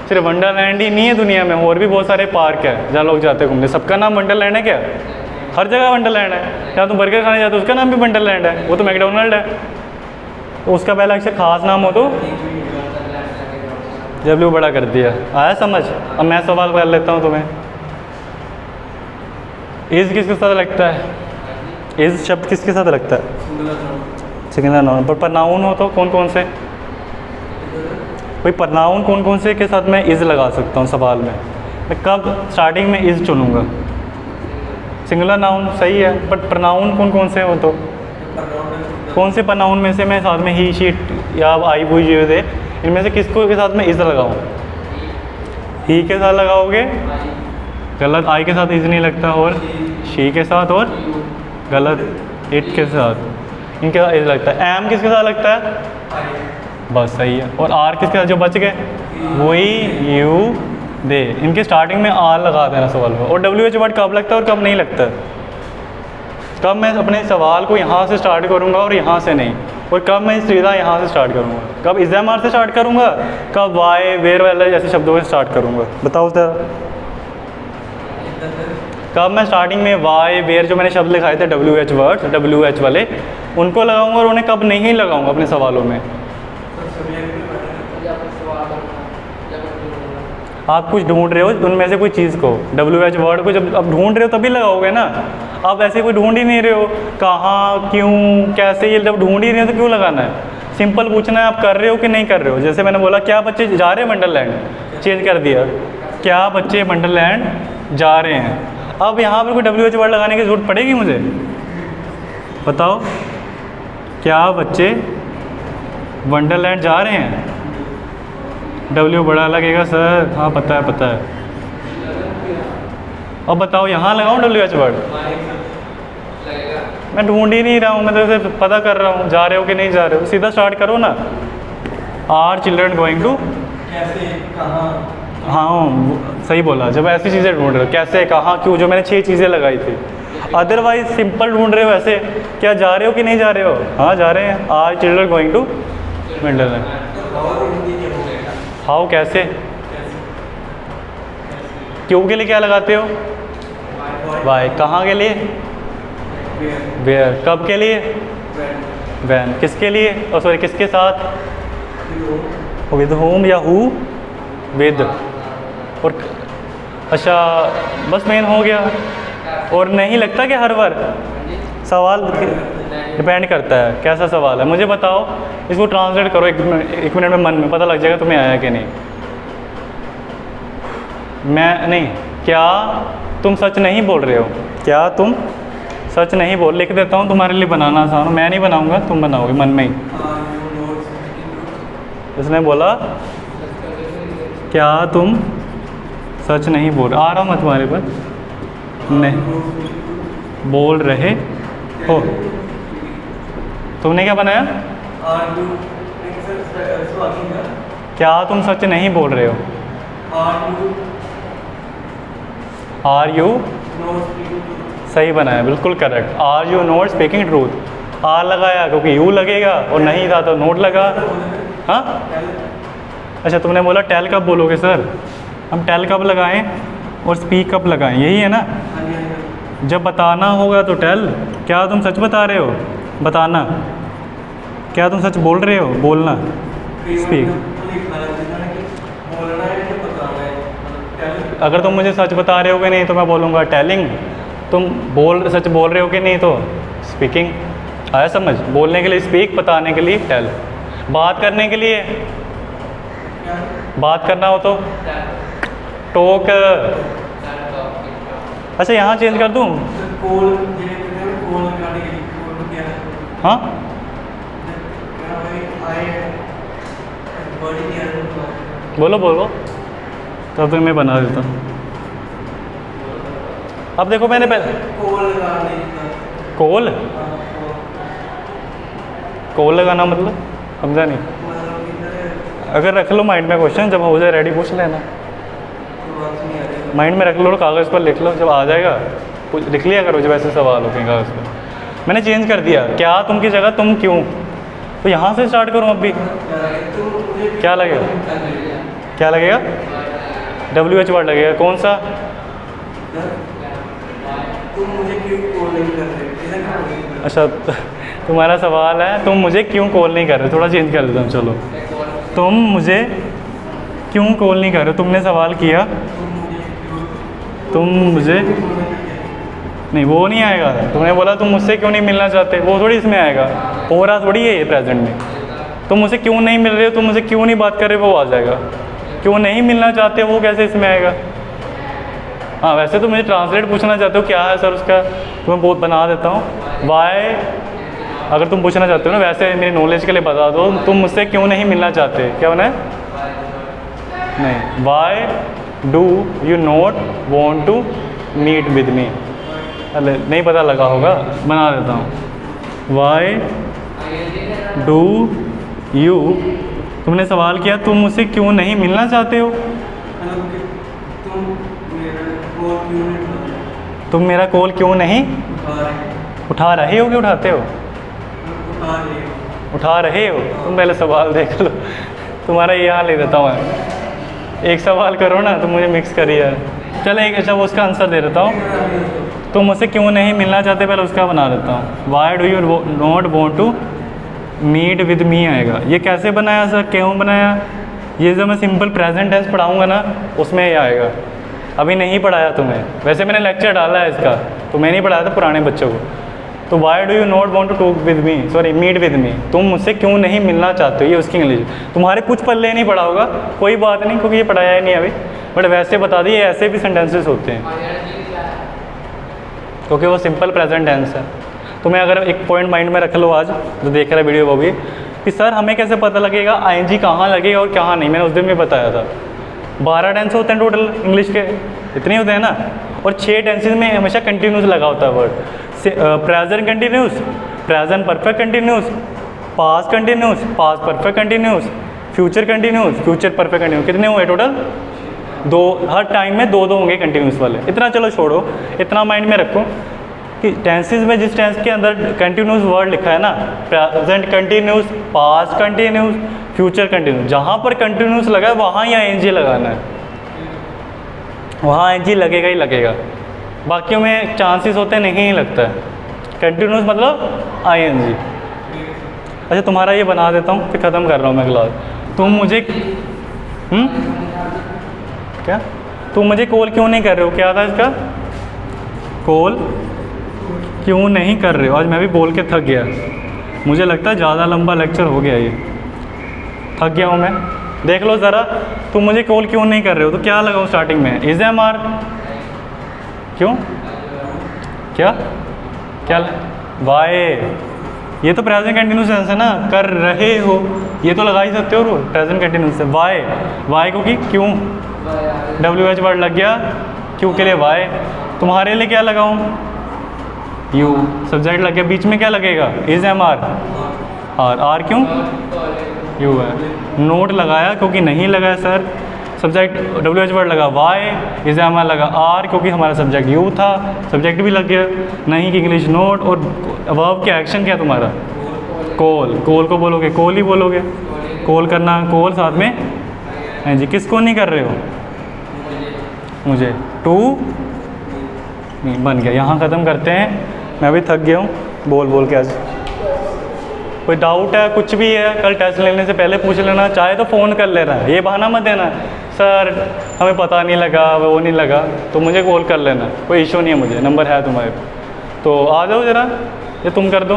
सिर्फ वंडरलैंड ही नहीं है दुनिया में, और भी बहुत सारे पार्क है जहाँ लोग जाते हैं घूमने, सबका नाम वंडरलैंड है क्या, हर जगह वंडरलैंड है, जहाँ तुम बर्गर खाने जाते हो उसका नाम भी वंडरलैंड है, वो तो मैकडोनल्ड है, तो उसका पहला अक्षर खास नाम हो तो W बड़ा कर दिया, आया समझ, अब मैं सवाल कर लेता हूँ तुम्हें, इज़ किसके साथ लगता है, इज़ शब्द किसके साथ लगता है, सिंगुलर नाउन, पर प्रनाउन हो तो कौन कौन से, भाई प्रनाउन कौन कौन से के साथ मैं इज़ लगा सकता हूँ सवाल में, मैं कब स्टार्टिंग में इज़ चुनूँगा, सिंगुलर नाउन सही है, बट प्रनाउन कौन कौन से हो तो, कौन से प्रनाउन में से मैं साथ में ही शी या आई वो ये दे, इनमें से किसको के साथ में इज़ लगाऊँ, ही के साथ लगाओगे गलत, आई के साथ इज़ नहीं लगता, और शी के साथ, और गलत इट के साथ, इनके साथ इज़ लगता है, एम किसके साथ लगता है, बस सही है, और आर किसके साथ जो बच गए वही यू दे, इनके स्टार्टिंग में आर लगा देना सवाल में, और WH वर्ड कब लगता है और कब नहीं लगता है, कब मैं अपने सवाल को यहाँ से स्टार्ट करूँगा और यहाँ से नहीं, और कब मैं सीधा यहाँ से स्टार्ट करूँगा, कब इज़ एम आर से स्टार्ट करूँगा, कब वाई वेयर वाले जैसे शब्दों से स्टार्ट करूँगा, बताओ सर, कब मैं स्टार्टिंग में वाई वेयर जो मैंने शब्द लिखाए थे WH वर्ड WH वाले उनको लगाऊंगा, और उन्हें कब नहीं लगाऊंगा अपने सवालों में, आप कुछ ढूंढ रहे हो उनमें से कोई चीज़ को, WH वर्ड को जब आप ढूंढ रहे हो तभी लगाओगे ना, आप ऐसे कोई ढूंढ ही नहीं रहे हो, कहाँ क्यों कैसे, ये जब ढूंढ ही नहीं हो तो क्यों लगाना है, सिंपल पूछना है आप कर रहे हो कि नहीं कर रहे हो, जैसे मैंने बोला क्या बच्चे जा रहे हैं वंडरलैंड, चेंज कर दिया, क्या बच्चे वंडरलैंड जा रहे हैं, अब यहाँ पर कोई WH वर्ड लगाने की ज़रूरत पड़ेगी मुझे, बताओ, क्या बच्चे वंडरलैंड जा रहे हैं, W बड़ा लगेगा सर, हाँ पता है, अब बताओ यहाँ लगाऊँ WH वर्ड, मैं ढूंढ ही नहीं रहा हूँ, मैं तो सिर्फ पता कर रहा हूँ जा रहे हो कि नहीं जा रहे हो, सीधा स्टार्ट करो ना, आर चिल्ड्रन गोइंग टू, कैसे कहाँ, हाँ सही बोला, जब ऐसी चीज़ें ढूंढ रहे हो कैसे कहाँ क्यों, जो मैंने 6 चीज़ें लगाई थी, अदरवाइज सिंपल ढूंढ रहे हो ऐसे, क्या जा रहे हो कि नहीं जा रहे हो, हाँ जा रहे हैं, are children going to Wonderland, how कैसे, क्यों के लिए क्या लगाते हो, वाई, कहाँ के लिए, वेयर, कब के लिए, वैन, किसके लिए, और सॉरी किसके साथ, विद होम या हु, विद, और अच्छा बस मेन हो गया, और नहीं लगता कि हर बार सवाल डिपेंड करता है कैसा सवाल है, मुझे बताओ, इसको ट्रांसलेट करो एक मिनट में, मन में पता लग जाएगा तुम्हें आया कि नहीं, मैं नहीं, क्या तुम सच नहीं बोल रहे हो, क्या तुम सच नहीं बोल, लिख देता हूँ तुम्हारे लिए बनाना आसान हो, मैं नहीं बनाऊँगा तुम बनाओगे मन में ही, इसने बोला क्या तुम सच नहीं बोल रहे, आ रहा हूँ मैं तुम्हारे पर, नहीं बोल रहे हो। तुमने क्या बनाया? क्या तुम सच नहीं बोल रहे हो? आर यू सही बनाया, बिल्कुल correct. Are you not speaking truth. Are लगाया क्योंकि यू लगेगा और नहीं था तो नोट लगा। हाँ अच्छा, तुमने बोला टेल कब बोलोगे सर? हम टेल कब लगाएं और स्पीक कब लगाएं, यही है ना? जब बताना होगा तो टेल। क्या तुम सच बता रहे हो? बताना। क्या तुम सच बोल रहे हो? बोलना। स्पीक। अगर तुम मुझे सच बता रहे हो कि नहीं तो मैं बोलूँगा टेलिंग। तुम सच बोल रहे हो कि नहीं तो स्पीकिंग। आया समझ? बोलने के लिए स्पीक, बताने के लिए टेल। बात करने के लिए, बात करना हो तो टॉक। अच्छा यहाँ चेंज कर दूँ? हाँ बोलो बोलो, तब तक मैं बना देता हूँ। अब देखो मैंने पहले कोल लगाना मतलब समझा नहीं। अगर रख लो माइंड में क्वेश्चन, जब हो जाए रेडी पूछ लेना। माइंड में रख लो, कागज़ पर लिख लो, जब आ जाएगा लिख लिया करो जब ऐसे सवाल हो कागज़ पर। मैंने चेंज कर दिया, क्या तुम की जगह तुम क्यों। तो यहाँ से स्टार्ट करूँ अब भी? क्या लगेगा? क्या लगेगा? WH वर्ड लगेगा। कौन सा? अच्छा तुम्हारा सवाल है तुम मुझे क्यों कॉल नहीं कर रहे। थोड़ा चेंज कर देता हूँ, चलो। तुम मुझे क्यों कॉल नहीं कर रहे हो? तुमने सवाल किया, तुम मुझे नहीं, वो नहीं आएगा। तुमने बोला तुम मुझसे क्यों नहीं मिलना चाहते, वो थोड़ी इसमें आएगा। हो रहा थोड़ी है ये प्रेजेंट में। तुम मुझसे क्यों नहीं मिल रहे हो, तुम मुझसे क्यों नहीं बात कर रहे, वो आ जाएगा। क्यों नहीं मिलना चाहते वो कैसे इसमें आएगा? हाँ वैसे तो मुझे ट्रांसलेट पूछना चाहते हो क्या है सर उसका, तो मैं बहुत बना देता हूँ। वाई, अगर तुम पूछना चाहते हो ना, वैसे मेरी नॉलेज के लिए बता दो, तुम मुझसे क्यों नहीं मिलना चाहते, क्या बना है? नहीं, why do you not want to meet with me. अरे नहीं पता लगा होगा, बना देता हूँ। वाई डू यू, तुमने सवाल किया तुम मुझसे क्यों नहीं मिलना चाहते हो। तुम मेरा कॉल क्यों नहीं उठा रहे हो कि उठाते हो? उठा रहे हो। तुम पहले सवाल देख लो, तुम्हारा ये यहाँ ले देता हूँ मैं। एक सवाल करो ना, तुम मुझे मिक्स करिए। चलो एक अच्छा वो उसका आंसर दे देता हूँ। तुम मुझसे क्यों नहीं मिलना चाहते, पहले उसका बना देता हूँ। Why do you not want to meet with me आएगा। ये कैसे बनाया सर, क्यों बनाया? ये जब मैं सिंपल प्रेजेंट टेंस पढ़ाऊँगा ना उसमें ये आएगा। अभी नहीं पढ़ाया तुम्हें, वैसे मैंने लेक्चर डाला है इसका, तो मैं नहीं पढ़ाया था पुराने बच्चों को। तो why do you not want to talk with me, sorry meet with me, तुम मुझसे क्यों नहीं मिलना चाहते हो, ये उसकी इंग्लिश। तुम्हारे कुछ पल्ले नहीं पढ़ा होगा, कोई बात नहीं, क्योंकि ये पढ़ाया ही नहीं अभी, बट वैसे बता दिए ऐसे भी सेंटेंसेस होते हैं क्योंकि वो सिंपल प्रेजेंट टेंस है। तुम्हें अगर एक पॉइंट माइंड में रख लो आज जो देख रहा है वीडियो वो भी, कि सर हमें कैसे पता लगेगा ING कहाँ लगेगा और कहाँ नहीं। मैंने उस दिन भी बताया था 12 टेंस होते हैं टोटल इंग्लिश के, इतने होते हैं ना, और 6 टेंसेज में हमेशा कंटिन्यूस लगा होता है word. Present continuous, present perfect continuous, past continuous, past perfect continuous, future continuous, future perfect continuous. कितने हुए टोटल? 2। हर टाइम में 2 होंगे कंटिन्यूस वाले। इतना चलो छोड़ो, इतना माइंड में रखो कि टेंसेज में जिस टेंस के अंदर कंटिन्यूस वर्ड लिखा है ना, present continuous, past continuous, future continuous, जहाँ पर कंटिन्यूस लगा है वहाँ ही ING लगाना है, वहाँ ING लगेगा ही लगेगा। बाकियों में चांसेस होते हैं नहीं लगता है। कंटिन्यूस मतलब ING। अच्छा तुम्हारा ये बना देता हूँ फिर ख़त्म कर रहा हूँ मैं क्लास। तुम मुझे क्या, तुम मुझे कॉल क्यों नहीं कर रहे हो, क्या था इसका? कॉल क्यों नहीं कर रहे हो। आज मैं भी बोल के थक गया, मुझे लगता है ज़्यादा लंबा लेक्चर हो गया ये, थक गया हूँ मैं। देख लो ज़रा, तुम मुझे कॉल क्यों नहीं कर रहे हो, तो क्या लगाओ स्टार्टिंग में? इज एम आर, क्यों, क्या क्या वाई ये तो प्रेजेंट कंटिन्यूस टेंस है ना, कर रहे हो, ये तो लगा ही सकते हो प्रेजेंट कंटिन्यूस से। वाई, वाई को कि क्यों, WH वर्ड लग गया, क्यों के लिए वाई। तुम्हारे लिए क्या लगाऊं, यू, सब्जेक्ट लग गया, बीच में क्या लगेगा, इज एम आर, आर क्यों, यू है। नोट लगाया क्योंकि नहीं लगाया सर, सब्जेक्ट WH वर्ड लगा वाई, इज एम आर लगा आर क्योंकि हमारा सब्जेक्ट यू था, सब्जेक्ट भी लग गया, नहीं कि इंग्लिश नोट। और वर्ब क्या, एक्शन क्या तुम्हारा, कॉल, कॉल को बोलोगे कॉल ही बोलोगे, कॉल करना, कॉल साथ में हाँ जी। किसको नहीं कर रहे हो, मुझे, टू नहीं बन गया। यहाँ ख़त्म करते हैं, मैं भी थक गया हूँ बोल बोल के आज। कोई डाउट है, कुछ भी है, कल टेस्ट लेने से पहले पूछ लेना, चाहे तो फ़ोन कर लेना, ये बहाना मत देना सर हमें पता नहीं लगा, वो नहीं लगा, तो मुझे कॉल कर लेना, कोई इशू नहीं है, मुझे नंबर है तुम्हारे। तो आ जाओ ज़रा, ये तुम कर दो,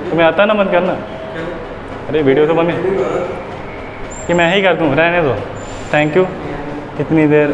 तुम्हें आता है ना मत करना। अरे वीडियो तो बने, ये मैं ही कर दूँ, रहने दो। थैंक यू इतनी देर।